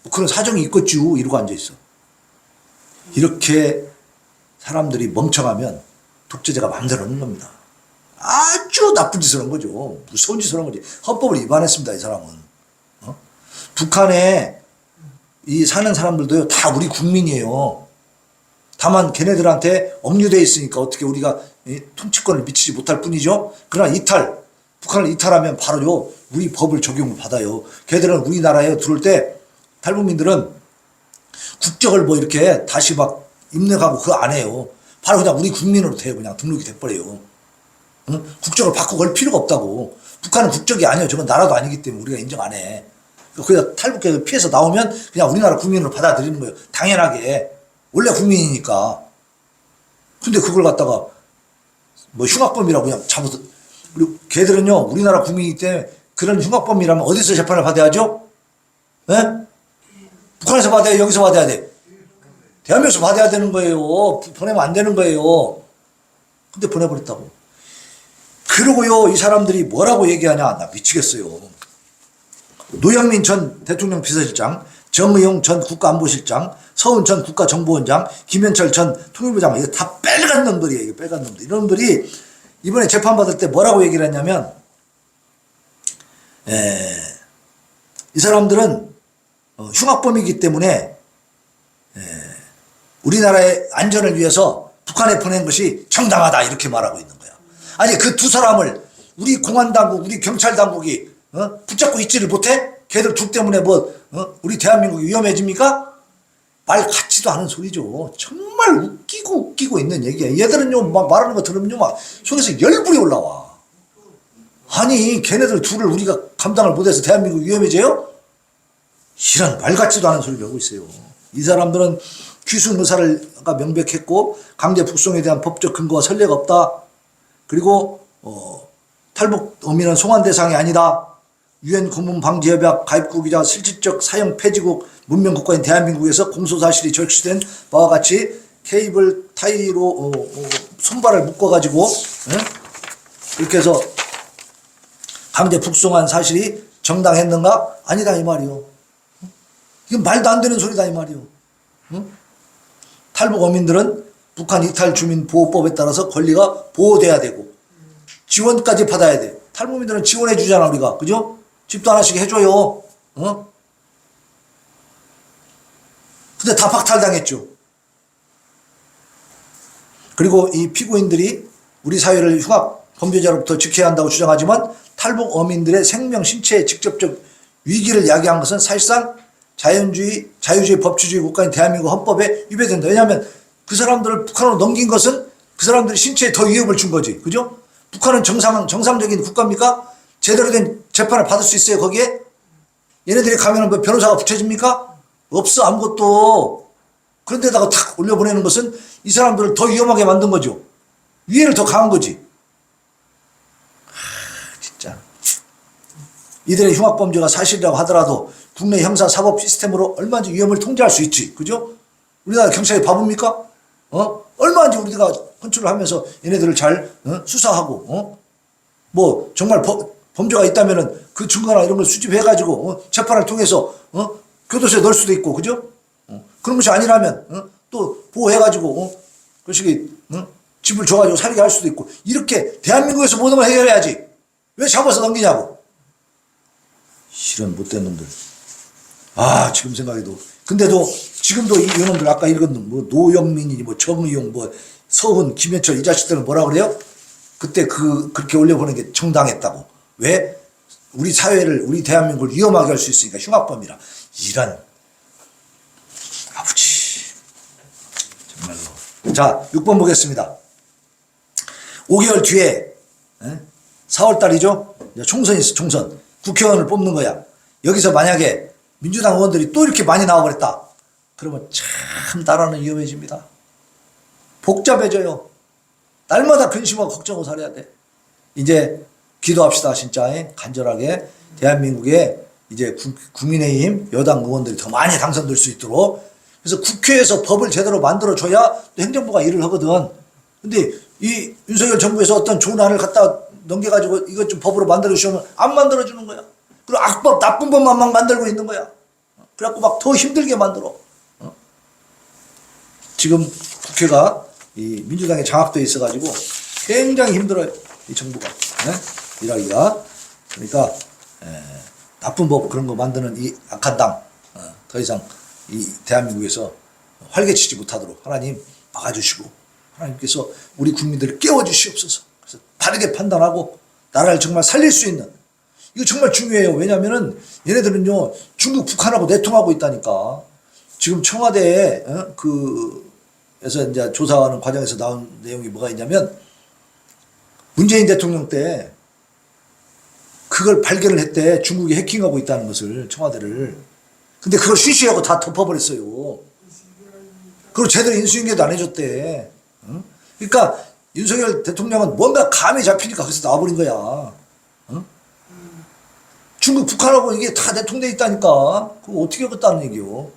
Speaker 1: 뭐 그런 사정이 있겠죠 이러고 앉아있어. 이렇게 사람들이 멍청하면 독재자가 마음대로 하는 겁니다. 아주 나쁜 짓을 한 거죠. 무서운 짓을 한 거지. 헌법을 위반했습니다 이 사람은. 북한에 이 사는 사람들도요 다 우리 국민이에요. 다만 걔네들한테 억류되어 있으니까 어떻게 우리가 통치권을 미치지 못할 뿐이죠. 그러나 북한을 이탈하면 바로요 우리 법을 적용을 받아요. 걔들은 우리나라에 들어올 때 탈북민들은 국적을 뭐 이렇게 다시 막 입력하고 그거 안 해요. 바로 그냥 우리 국민으로 돼요. 그냥 등록이 돼버려요. 국적을 바꾸고 할 필요가 없다고. 북한은 국적이 아니에요. 저건 나라도 아니기 때문에 우리가 인정 안 해. 그래서 탈북해서 피해서 나오면 그냥 우리나라 국민으로 받아들이는 거예요. 당연하게. 원래 국민이니까. 근데 그걸 갖다가 뭐 흉악범이라고 그냥 잡아서. 그리고 걔들은요 우리나라 국민이기 때문에 그런 흉악범이라면 어디서 재판을 받아야죠? 예? 북한에서 받아야 여기서 받아야 돼? 대한민국에서 받아야 되는 거예요. 보내면 안 되는 거예요. 근데 보내버렸다고. 그러고요 이 사람들이 뭐라고 얘기하냐. 나 미치겠어요. 노영민 전 대통령 비서실장, 정의용 전 국가안보실장, 서훈 전 국가정보원장, 김현철 전 통일부 장관, 이거 다 빨간 놈들이에요. 이거 빨간 놈들. 이런 놈들이 이번에 재판받을 때 뭐라고 얘기를 했냐면, 이 사람들은 흉악범이기 때문에 우리나라의 안전을 위해서 북한에 보낸 것이 정당하다 이렇게 말하고 있는 거야. 아니 그 두 사람을 우리 공안당국, 우리 경찰당국이 붙잡고 있지를 못해? 걔들 둘 때문에 우리 대한민국이 위험해집니까? 말 같지도 않은 소리죠. 정말 웃기고 있는 얘기야. 얘들은요 막 말하는 거 들으면요 막 속에서 열불이 올라와. 아니 걔네들 둘을 우리가 감당을 못해서 대한민국이 위험해져요? 이런 말 같지도 않은 소리를 하고 있어요. 이 사람들은 귀순 의사가 명백했고 강제 북송에 대한 법적 근거와 선례가 없다. 그리고 탈북 어민은 송환 대상이 아니다. 유엔 고문 방지 협약 가입국이자 실질적 사형 폐지국 문명 국가인 대한민국에서 공소 사실이 적시된 바와 같이 케이블 타이로 손발을 묶어 가지고 이렇게 해서 강제 북송한 사실이 정당했는가? 아니다 이 말이요. 이건 말도 안 되는 소리다 이 말이요. 탈북 어민들은 북한 이탈 주민 보호법에 따라서 권리가 보호돼야 되고 지원까지 받아야 돼. 탈북민들은 지원해 주잖아 우리가. 그죠? 집도 하나씩 해줘요. 근데 다 박탈당했죠. 그리고 이 피고인들이 우리 사회를 흉악 범죄자로부터 지켜야 한다고 주장하지만 탈북 어민들의 생명, 신체에 직접적 위기를 야기한 것은 사실상 자유주의 법치주의 국가인 대한민국 헌법에 위배된다. 왜냐하면 그 사람들을 북한으로 넘긴 것은 그 사람들이 신체에 더 위협을 준 거지. 그죠? 북한은 정상적인 국가입니까? 제대로 된 재판을 받을 수 있어요 거기에? 얘네들이 가면은 뭐 변호사가 붙여집니까? 없어 아무것도. 그런데다가 탁 올려보내는 것은 이 사람들을 더 위험하게 만든 거죠. 위해를 더 강한 거지. 진짜 이들의 흉악범죄가 사실이라고 하더라도 국내 형사사법 시스템으로 얼마든지 위험을 통제할 수 있지. 그죠? 우리나라 경찰이 바보입니까? 얼마든지 우리가 컨트롤 하면서 얘네들을 잘 수사하고 뭐 정말 범죄가 있다면은 그 증거나 이런 걸 수집해가지고 재판을 통해서 교도소에 넣을 수도 있고. 그죠? 그런 것이 아니라면 또 보호해가지고 그것이 집을 줘가지고 살게 할 수도 있고. 이렇게 대한민국에서 모든 걸 해결해야지. 왜 잡아서 넘기냐고. 이런 못된 놈들. 아 지금 생각해도. 근데도 지금도 이놈들 아까 읽은 놈 뭐 노영민이니 뭐 정의용 뭐 서훈 김현철 이 자식들은 뭐라 그래요? 그때 그렇게 올려보는 게 정당했다고. 왜? 우리 사회를 우리 대한민국을 위험하게 할 수 있으니까 흉악범이라. 이런 아버지 정말로 자, 6번 보겠습니다. 5개월 뒤에 4월 달이죠. 총선이 있어. 총선. 국회의원을 뽑는 거야. 여기서 만약에 민주당 의원들이 또 이렇게 많이 나와버렸다. 그러면 참 나라는 위험해집니다. 복잡해져요. 날마다 근심하고 걱정하고 살아야 돼. 이제 기도합시다. 진짜 간절하게 대한민국에 이제 국민의힘 여당 의원들이 더 많이 당선될 수 있도록. 그래서 국회에서 법을 제대로 만들어줘야 행정부가 일을 하거든. 근데 이 윤석열 정부에서 어떤 좋은 안을 갖다 넘겨가지고 이것 좀 법으로 만들어주시면 안 만들어주는 거야. 그리고 악법, 나쁜 법만 막 만들고 있는 거야. 그래갖고 막 더 힘들게 만들어. 지금 국회가 이 민주당에 장악되어 있어가지고 굉장히 힘들어요. 이 정부가. 일하기가. 그러니까 나쁜 법 그런 거 만드는 이 악한 당 더 이상 이 대한민국에서 활개치지 못하도록 하나님 막아주시고 하나님께서 우리 국민들을 깨워주시옵소서. 그래서 바르게 판단하고 나라를 정말 살릴 수 있는 이거 정말 중요해요. 왜냐하면은 얘네들은요 중국 북한하고 내통하고 있다니까. 지금 청와대에 그에서 이제 조사하는 과정에서 나온 내용이 뭐가 있냐면 문재인 대통령 때 그걸 발견을 했대. 중국이 해킹하고 있다는 것을 청와대를. 근데 그걸 쉬쉬하고 다 덮어버렸어요. 그리고 제대로 인수인계도 안 해줬대. 그러니까 윤석열 대통령은 뭔가 감이 잡히니까 거기서 나와버린 거야. 중국 북한하고 이게 다 내통돼 있다니까. 그거 어떻게 하겠다는 얘기요.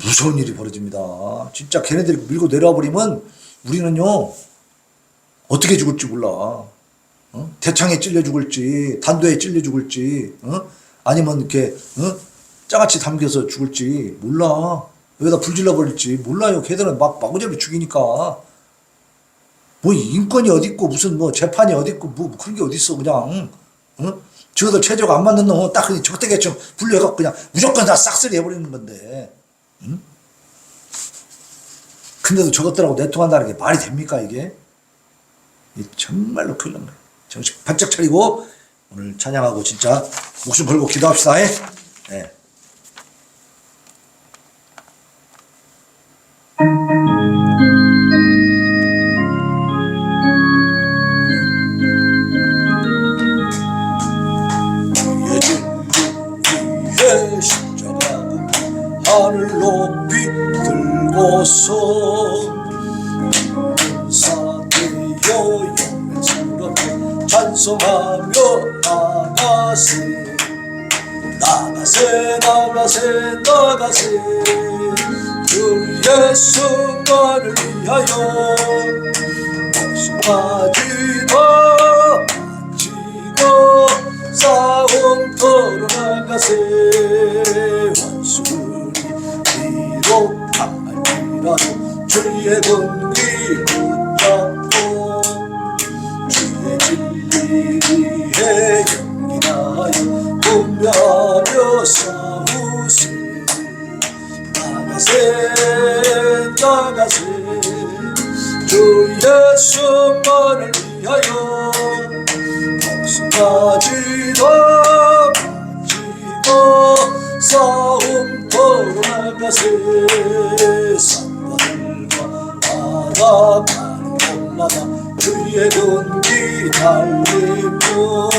Speaker 1: 무서운 일이 벌어집니다. 진짜 걔네들이 밀고 내려와 버리면 우리는요 어떻게 죽을지 몰라. 대창에 찔려 죽을지 단도에 찔려 죽을지 아니면 이렇게 짜같이 담겨서 죽을지 몰라. 여기다 불질러 버릴지 몰라요. 걔들은 막 마구잡이 죽이니까. 뭐 인권이 어딨고 무슨 뭐 재판이 어딨고 뭐 그런 게 어딨어. 그냥 저들 체제가 안 맞는 놈은 딱 그냥 적대계층 분류해갖고 그냥 무조건 다 싹쓸이 해버리는 건데. 근데도 저것들하고 내통한다는 게 말이 됩니까 이게? 정말로 큰일 납니다. 정신 바짝 차리고 오늘 찬양하고 진짜 목숨 걸고 기도합시다. 네. 위에 십자가 하늘 높이 들고서 사되어 영광스럽게 찬송하며 나가세 나가세 나가세 나가세 그 예수만을 위하여 목숨까지 다 바치고 싸움터로 나가세 원수들이 비록 강할지라도 주의 군기 붙잡고 주의 진리 위에 용기하여 분별하며 싸우세 나가세 나가세 주 예수만을 위하여 목숨까지 다 바치고 싸움터로 나가세 산과들과 바닷가를 올라가 주의 군기 달리고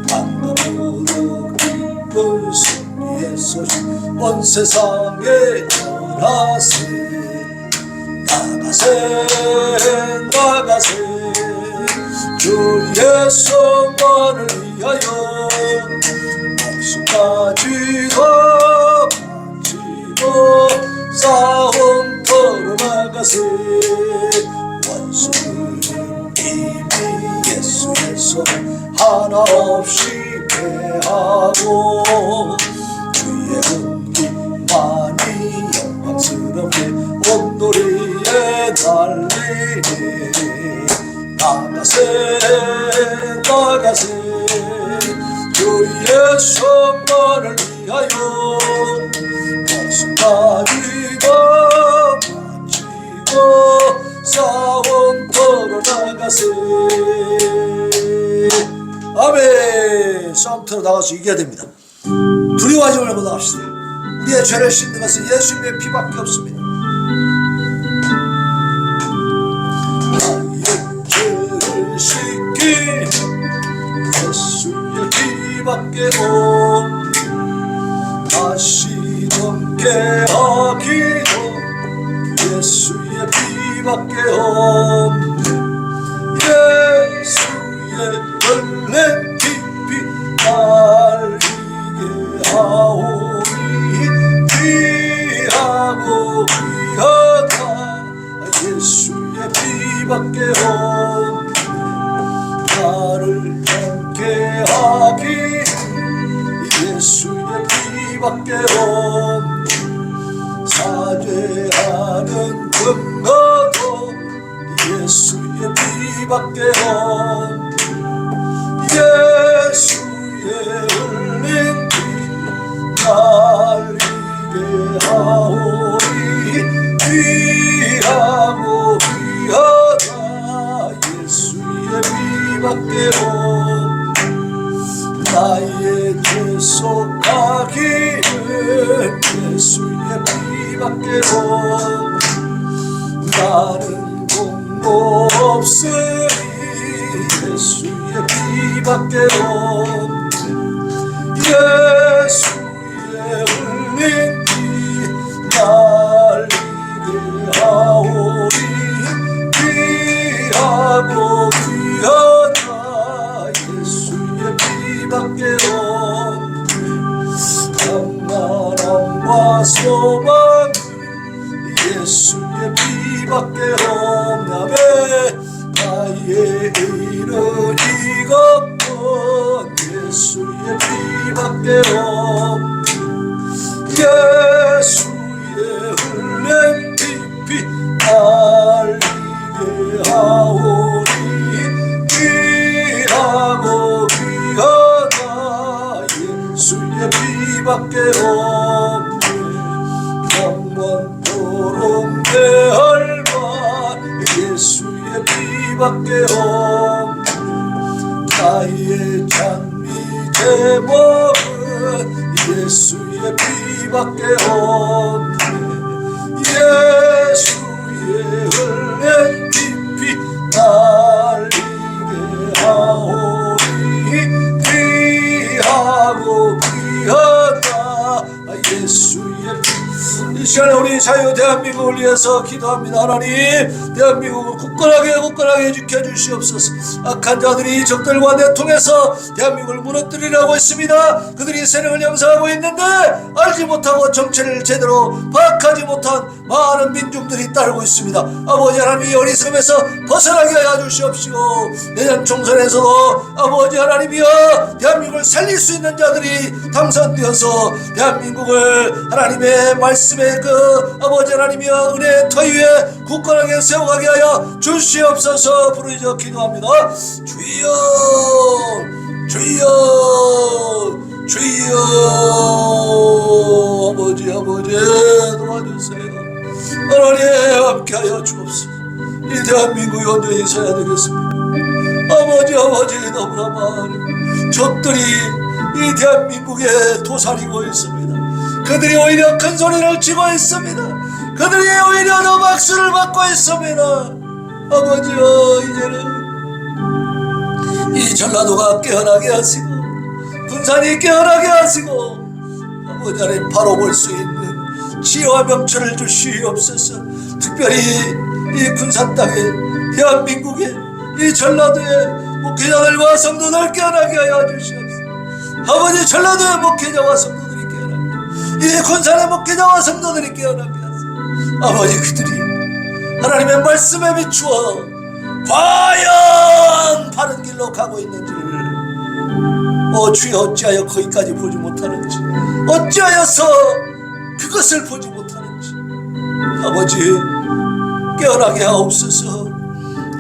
Speaker 1: 반가우는 기쁜 승리의 소식 온 세상에 전하세 나가세 나가세 주 예수만을 위하여 목숨까지 다 바치고 싸움터로 나가세 원수는 이미 예수의 손을 하나 없이 패하고 주의 군기만이 영광스럽게 온도리에 달리네 나가세 나가세 주 예수만을 위하여 목숨까지 다 바치고 싸움터로 나가세 아멘. 싸움터로 나가서 이겨야 됩니다. 두려워하지 말고 나갑시다. 우리의 죄를 씻는 것은 예수님의 피밖에 없습니다. 피밖에 없네. 다시 젊게 하기도 예수의 피밖에 없네. 예수의 흘린 피피 날 이게 하오니 귀하고 귀하다. 예수의 피밖에 없네. 나를 젊게 하기 예수의 피밖에 없네. 사죄하는 근거도 예수의 피밖에 없네. 예수의 흘린 피 날 이게 하오니 귀하고 귀하다. 예수의 피밖에 없네. 나의 죄 속하기는 예수의 피밖에 없네. 나는 공로 없으니 예수의 피밖에 없네. 예수의 흘린 피 날 이게 하오니 귀하고 귀하다. 예수의 피밖에 없네. 평안함과 소망은 예수의 피밖에 없네. 나의 일은 이것뿐 예수의 피밖에 없네. 예수의 흘린 피피 날 이게 하오니 귀하고 귀하다. 예수의 피밖에 없네. 영원토록 내 혈관 예수의 피밖에 없네. 나의 장미 제목은 예수의 피밖에 없네. 예수의 흘린 피피 날 이게 하오니 귀하고 귀하다. 예수의 피. 이 시간에 우리 자유 대한민국을 위해서 기도합니다. 하나님, 대한민국을 굳건하게 지켜주시옵소서. 악한 자들이 적들과 내통해서 대한민국을 무너뜨리려고 했습니다. 그들이 세력을 형성하고 있는데 알지 못하고 정체를 제대로 파악하지 못한 많은 민중들이 따르고 있습니다. 아버지 하나님이 어리석음에서 벗어나게 하여 주시옵시고, 내년 총선에서도 아버지 하나님이여 대한민국을 살릴 수 있는 자들이 당선되어서 대한민국을 하나님의 말씀의 그 아버지 하나님이여 은혜의 터 위에 굳건하게 세워가게 하여 주시옵소서. 부르짖어 기도합니다. 주여 주여 주여. 아버지 도와주세요. 하나님 함께하여 주옵소서. 이 대한민국이 온전히 서야 되겠습니다. 아버지 너무나 많은 적들이 이 대한민국에 도사리고 있습니다. 그들이 오히려 큰 소리를 치고 있습니다. 그들이 오히려 더 박수를 받고 있습니다. 아버지여, 이제는 이 전라도가 깨어나게 하시고 군산이 깨어나게 하시고 아버지 하나님 바로 볼 수 있는 지혜와 명철을 주시옵소서. 특별히 이 군산 땅에 대한민국에 이 전라도의 목회자들과 성도들 깨어나게 하여 주시옵소서. 아버지, 전라도의 목회자와 성도들이 깨어나게, 이 군산의 목회자와 성도들이 깨어나게 하세요. 아버지, 그들이 하나님의 말씀에 비추어 과연 바른 길로 가고 있는지를 주여 어찌하여 거기까지 보지 못하는지, 어찌하여서 그것을 보지 못하는지 아버지 깨어나게 하옵소서.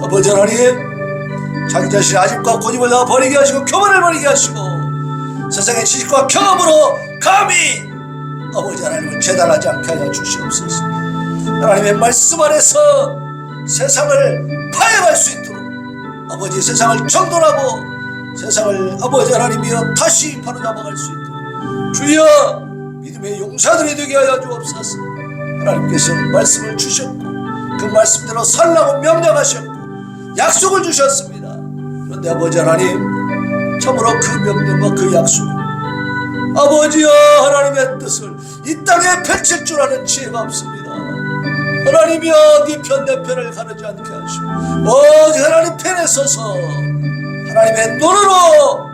Speaker 1: 아버지 하나님, 자기 자신의 아집과 고집을 다 버리게 하시고 교만을 버리게 하시고 세상의 지식과 경험으로 감히 아버지 하나님을 재단하지 않게 하여 주시옵소서. 하나님의 말씀 안에서 세상을 파행할 수 있도록 아버지, 세상을 정돈하고 세상을 아버지 하나님이여 다시 바로잡아갈 수 있도록 주여 믿음의 용사들이 되게 하여 주옵소서. 하나님께서 말씀을 주셨고 그 말씀대로 살라고 명령하셨고 약속을 주셨습니다. 그런데 아버지 하나님, 참으로 그 명령과 그 약속을 아버지여 하나님의 뜻을 이 땅에 펼칠 줄 아는 지혜가 없습니다. 하나님이여 네 편 내 편을 가르지 않게 하시고 하나님 편에 서서 하나님의 눈으로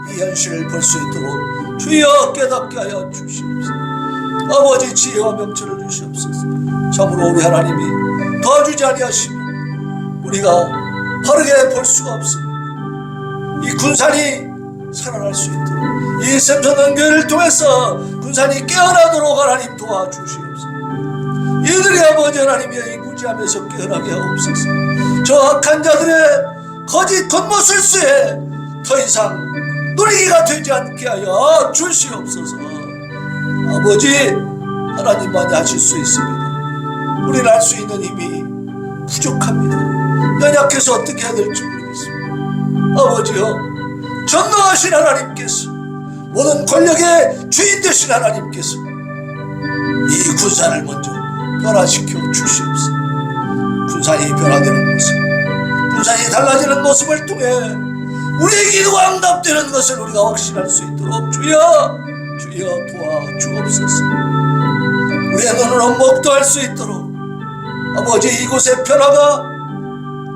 Speaker 1: 이 현실을 볼 수 있도록 주여 깨닫게 하여 주시옵소서. 아버지 지혜와 명철을 주시옵소서. 참으로 우리 하나님이 도와주지 아니하시면 우리가 바르게 볼 수가 없습니다. 이 군산이 살아날 수 있도록 이 샘천원교회를 통해서 군산이 깨어나도록 하나님 도와주시옵소서. 이들이 아버지 하나님이여 이 무지하면서 깨어나게 하옵소서. 저 악한 자들의 거짓 겉모술수에 더 이상 누리기가 되지 않게 하여 주시옵소서. 아버지 하나님만이 하실 수 있습니다. 우리는 할 수 있는 힘이 부족합니다. 연약해서 어떻게 해야 될지 모르겠습니다. 아버지여 전능하신 하나님께서 모든 권력의 주인 되신 하나님께서 이 군산을 먼저 변화시켜 주시옵소서. 군산이 변화되는 모습, 군산이 달라지는 모습을 통해 우리의 기도가 응답되는 것을 우리가 확신할 수 있도록 주여 도와주옵소서. 우리의 눈으로 목도할 수 있도록 아버지 이곳의 변화가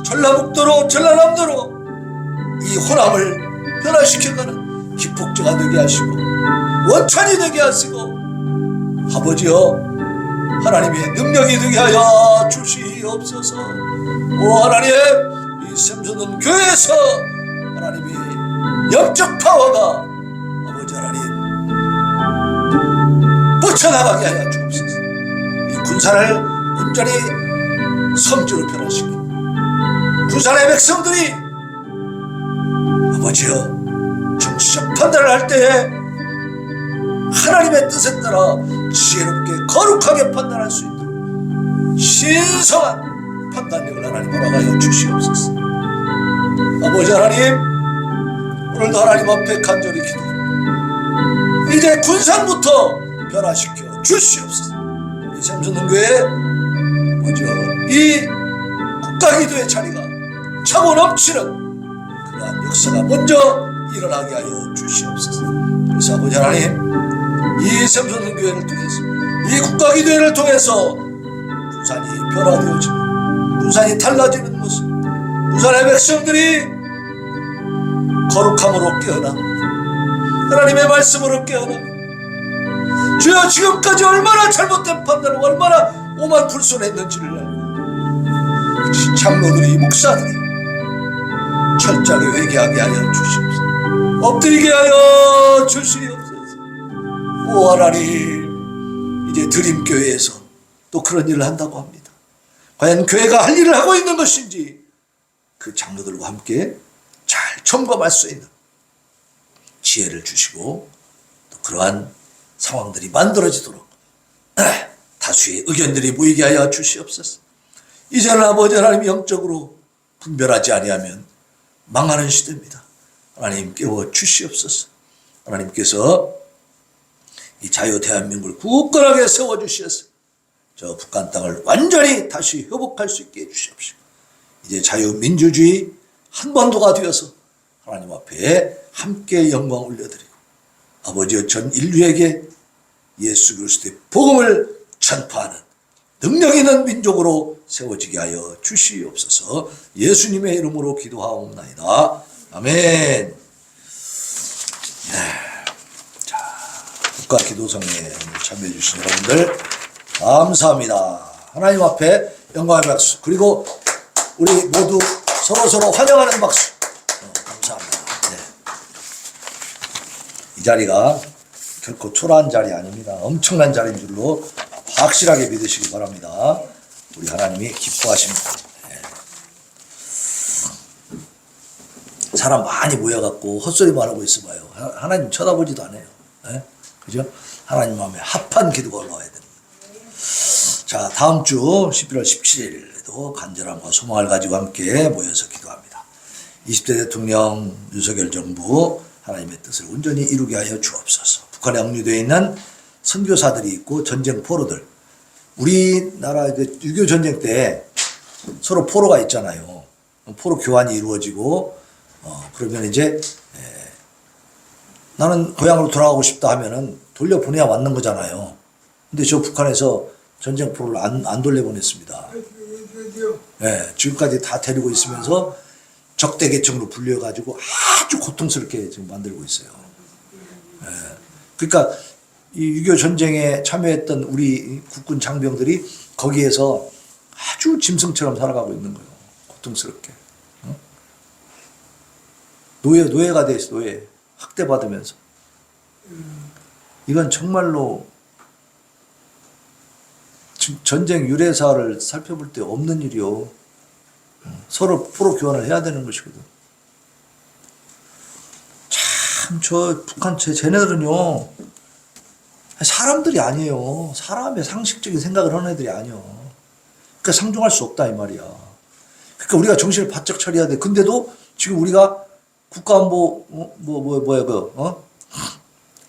Speaker 1: 전라북도로 전라남도로 이 호남을 변화시켜가는 기폭제가 되게 하시고 원천이 되게 하시고 아버지여 하나님의 능력이 되게 하여 주시옵소서. 오 하나님 이 샘천원 교회에서 하나님이 영적 파워가 아버지 하나님 뻗쳐나가게 하여 주옵소서. 이 군산을 온전히 성지로 변화시키고 군산의 백성들이 아버지여 정치적 판단을 할 때에 하나님의 뜻에 따라 지혜롭게 거룩하게 판단할 수 있도록 신성한 판단력을 하나님 허락하여 주시옵소서. 아버지 하나님 오늘도 하나님 앞에 간절히 기도합니다. 이제 군산부터 변화시켜 주시옵소서. 이 샘천원교회 뭐죠? 이 국가기도의 자리가 차고 넘치는 그러한 역사가 먼저 일어나게 하여 주시옵소서. 그래서 아버지 하나님 이 샘천원교회를 통해서 이 국가기도회를 통해서 군산이 변화되어지고 군산이 달라지는 모습, 군산의 백성들이 거룩함으로 깨어나 하나님의 말씀으로 깨어나 주여 지금까지 얼마나 잘못된 판단을 얼마나 오만 불손했는지를 알고 장로들이 목사들이 철저하게 회개하게 하여 주시옵소서. 엎드리게 하여 주시옵소서. 오 하나님 이제 드림교회에서 또 그런 일을 한다고 합니다. 과연 교회가 할 일을 하고 있는 것인지 그 장로들과 함께 잘 점검할 수 있는 지혜를 주시고 또 그러한 상황들이 만들어지도록 다수의 의견들이 모이게 하여 주시옵소서. 이제는 아버지 하나님 영적으로 분별하지 아니하면 망하는 시대입니다. 하나님 깨워 주시옵소서. 하나님께서 이 자유 대한민국을 굳건하게 세워주셔서 저 북한 땅을 완전히 다시 회복할 수 있게 해주시옵시고 이제 자유민주주의 한반도가 되어서 하나님 앞에 함께 영광 올려드리고 아버지여 전 인류에게 예수 그리스도의 복음을 전파하는 능력 있는 민족으로 세워지게 하여 주시옵소서. 예수님의 이름으로 기도하옵나이다. 아멘. 자, 국가기도성에 참여해 주신 여러분들 감사합니다. 하나님 앞에 영광의 박수 그리고 우리 모두 서로 환영하는 박수 감사합니다. 네. 이 자리가 결코 초라한 자리 아닙니다. 엄청난 자리인 줄로 확실하게 믿으시기 바랍니다. 우리 하나님이 기뻐하십니다. 네. 사람 많이 모여갖고 헛소리만 하고 있어 봐요. 하나님 쳐다보지도 않아요. 네? 그죠? 하나님 마음에 합한 기도가 올라와야 됩니다. 자, 다음 주 11월 17일에도 간절함과 소망을 가지고 함께 모여서 기도합니다. 20대 대통령 윤석열 정부 하나님의 뜻을 온전히 이루게 하여 주옵소서. 북한에 억류되어 있는 선교사들이 있고 전쟁 포로들, 우리나라 6.25 전쟁 때 서로 포로가 있잖아요. 포로 교환이 이루어지고 그러면 이제 나는 고향으로 돌아가고 싶다 하면은 돌려보내야 맞는 거잖아요. 근데 저 북한에서 전쟁포를 안 돌려보냈습니다. 예, 지금까지 다 데리고 있으면서 적대 계층으로 분류해가지고 아주 고통스럽게 지금 만들고 있어요. 예, 그러니까 이 6.25 전쟁에 참여했던 우리 국군 장병들이 거기에서 아주 짐승처럼 살아가고 있는 거예요. 고통스럽게. 어? 노예가 돼 있어, 노예. 학대받으면서. 이건 정말로 전쟁 유래사를 살펴볼 때 없는 일이요. 서로 포로 교환을 해야 되는 것이거든. 참, 북한 쟤네들은요, 사람들이 아니에요. 사람의 상식적인 생각을 하는 애들이 아니요. 그러니까 상종할 수 없다, 이 말이야. 그러니까 우리가 정신을 바짝 차려야 돼. 근데도 지금 우리가 국가안보,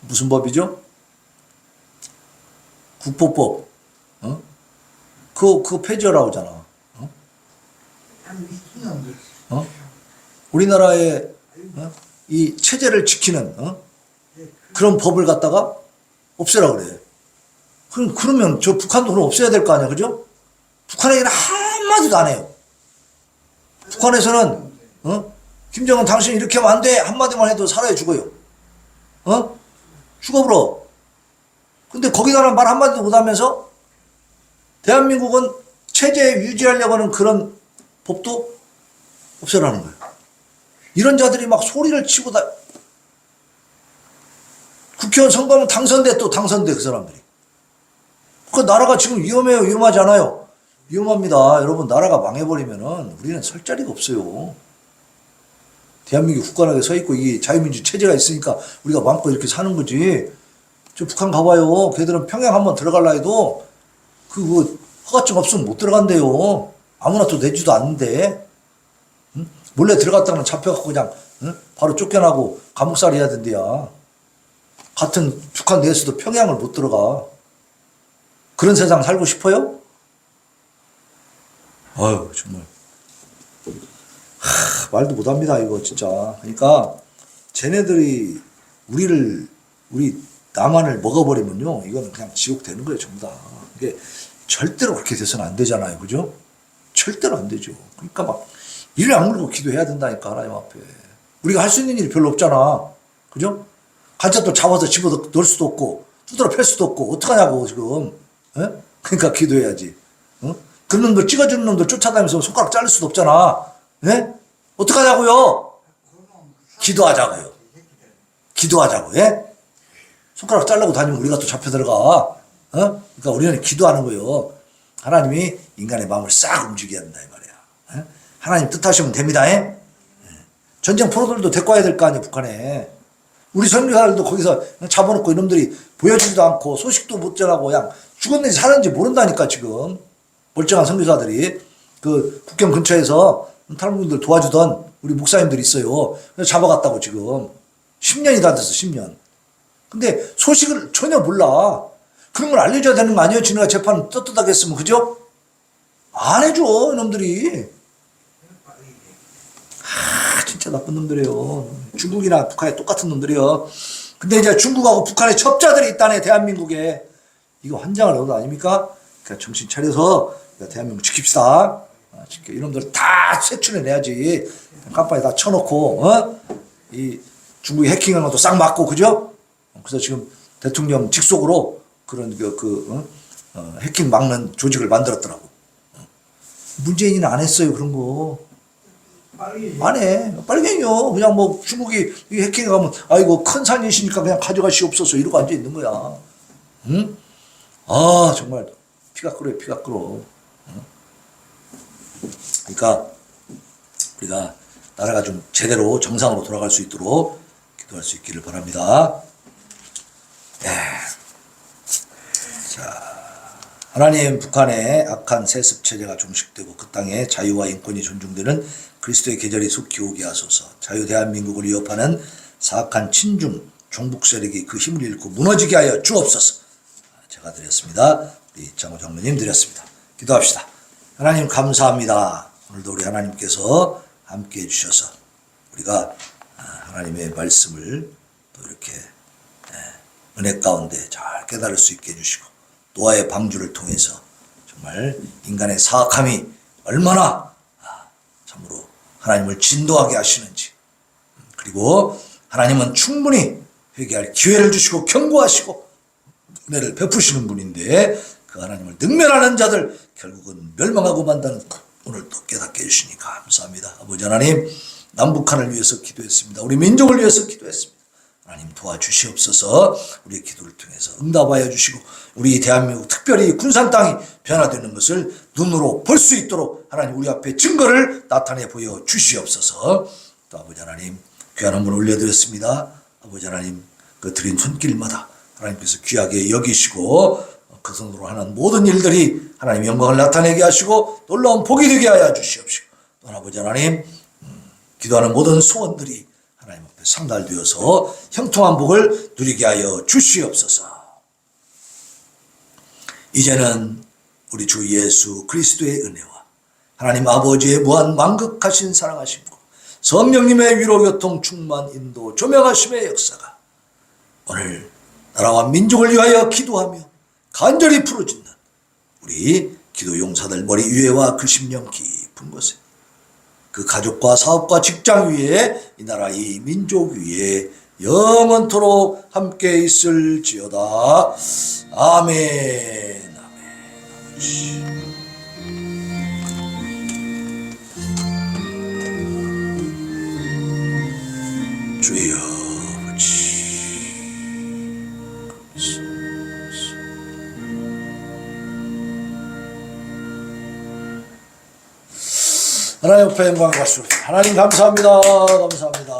Speaker 1: 무슨 법이죠? 국보법. 그거 폐지하라고 하잖아. 우리나라의 이 체제를 지키는 그런 법을 갖다가 없애라 그래. 그러면 저 북한도 그럼 없애야 될 거 아니야, 그죠? 북한 얘기는 한마디도 안 해요. 북한에서는 김정은 당신 이렇게 하면 안 돼 한마디만 해도 살아야 죽어요. 죽어버려. 근데 거기다는 말 한마디도 못하면서 대한민국은 체제 유지하려고 하는 그런 법도 없애라는 거예요. 이런 자들이 막 소리를 치고 국회의원 선거하면 당선돼, 또 당선돼, 그 사람들이. 그 나라가 지금 위험해요, 위험하지 않아요? 위험합니다. 여러분, 나라가 망해버리면은 우리는 설 자리가 없어요. 대한민국이 굳건하게 서 있고 이 자유민주 체제가 있으니까 우리가 마음껏 이렇게 사는 거지. 저 북한 가봐요. 걔들은 평양 한번 들어갈라 해도 허가증 없으면 못 들어간대요. 아무나 또 내지도 않는데. 응? 몰래 들어갔다가는 잡혀갖고 그냥 바로 쫓겨나고 감옥살이 해야 된대야. 같은 북한 내에서도 평양을 못 들어가. 그런 세상 살고 싶어요? 아유, 정말. 말도 못합니다, 이거 진짜. 그러니까 쟤네들이 우리 남한을 먹어버리면요, 이거는 그냥 지옥 되는 거예요, 전부 다. 이게 절대로 그렇게 돼서는 안 되잖아요, 그죠? 절대로 안 되죠. 그러니까 막 이를 악물고 기도해야 된다니까, 하나님 앞에. 우리가 할 수 있는 일이 별로 없잖아, 그죠? 간첩 또 잡아서 집어넣을 수도 없고 두드러 팰 수도 없고 어떡하냐고 지금. 에? 그러니까 기도해야지. 그런 놈들 찍어주는 놈들 쫓아다니면서 손가락 자를 수도 없잖아. 예? 어떡하냐고요? 기도하자고요. 기도하자고. 예? 손가락 자르고 다니면 우리가 또 잡혀 들어가. 그러니까 우리는 기도하는 거예요. 하나님이 인간의 마음을 싹 움직여야 된다 이 말이야. 예? 하나님 뜻하시면 됩니다. 예? 전쟁 포로들도 데리고 와야 될 거 아니에요, 북한에. 우리 선교사들도 거기서 잡아놓고 이놈들이 보여주지도 않고 소식도 못 전하고 그냥 죽었는지 살았는지 모른다니까 지금. 멀쩡한 선교사들이 그 국경 근처에서 탈북민들 도와주던 우리 목사님들이 있어요. 그래서 잡아갔다고 지금 10년이 다 됐어. 10년. 근데 소식을 전혀 몰라. 그런 걸 알려줘야 되는 거 아니에요? 지네가 재판 떳떳하게 했으면. 그죠? 안 해줘 이놈들이. 진짜 나쁜 놈들이에요. 중국이나 북한이 똑같은 놈들이요. 근데 이제 중국하고 북한의 첩자들이 있다네, 대한민국에. 이거 환장을 얻어 아닙니까? 그러니까 정신 차려서 대한민국 지킵시다. 이놈들 다 세출해내야지. 깜빡이 다 쳐놓고, 이 중국이 해킹한 것도 싹 막고, 그죠? 그래서 지금 대통령 직속으로 그런 해킹 막는 조직을 만들었더라고. 문재인이는 안 했어요, 그런 거. 안 해. 빨갱이요. 그냥 뭐 중국이 해킹하면 아이고 큰 산이시니까 그냥 가져가시옵소서 이러고 앉아 있는 거야. 응? 아 정말 피가 끓어요, 피가 끓어. 응? 그러니까 우리가 나라가 좀 제대로 정상으로 돌아갈 수 있도록 기도할 수 있기를 바랍니다. 자, 하나님, 북한의 악한 세습 체제가 종식되고 그 땅에 자유와 인권이 존중되는 그리스도의 계절이 속히 오게 하소서. 자유 대한민국을 위협하는 사악한 친중 종북 세력이 그 힘을 잃고 무너지게 하여 주옵소서. 제가 드렸습니다. 우리 장호 장로님 드렸습니다. 기도합시다. 하나님 감사합니다. 오늘도 우리 하나님께서 함께 해주셔서 우리가 하나님의 말씀을 또 이렇게 은혜 가운데 잘 깨달을 수 있게 해주시고 노아의 방주를 통해서 정말 인간의 사악함이 얼마나 참으로 하나님을 진노하게 하시는지, 그리고 하나님은 충분히 회개할 기회를 주시고 경고하시고 은혜를 베푸시는 분인데 그 하나님을 능멸하는 자들 결국은 멸망하고 만다는 것 오늘 또 깨닫게 해주시니 감사합니다. 아버지 하나님, 남북한을 위해서 기도했습니다. 우리 민족을 위해서 기도했습니다. 하나님 도와주시옵소서. 우리의 기도를 통해서 응답하여 주시고 우리 대한민국 특별히 군산 땅이 변화되는 것을 눈으로 볼 수 있도록 하나님 우리 앞에 증거를 나타내 보여 주시옵소서. 또 아버지 하나님, 귀한 한번 올려드렸습니다. 아버지 하나님, 그 드린 손길마다 하나님께서 귀하게 여기시고 그 손으로 하는 모든 일들이 하나님 영광을 나타내게 하시고 놀라운 복이 되게 하여 주시옵시고, 또 아버지 하나님, 기도하는 모든 소원들이 하나님 앞에 상달되어서 형통한 복을 누리게 하여 주시옵소서. 이제는 우리 주 예수 그리스도의 은혜와 하나님 아버지의 무한 만극하신 사랑하심과 성령님의 위로 교통 충만 인도 조명하심의 역사가 오늘 나라와 민족을 위하여 기도하며 간절히 부르짖는 우리 기도 용사들 머리 위에와 그 심령 깊은 곳에, 그 가족과 사업과 직장 위에, 이 나라 이 민족 위에 영원토록 함께 있을지어다. 아멘. 아멘. 주여 아버지, 하나님 앞에 영광 받습니다. 하나님 감사합니다. 감사합니다.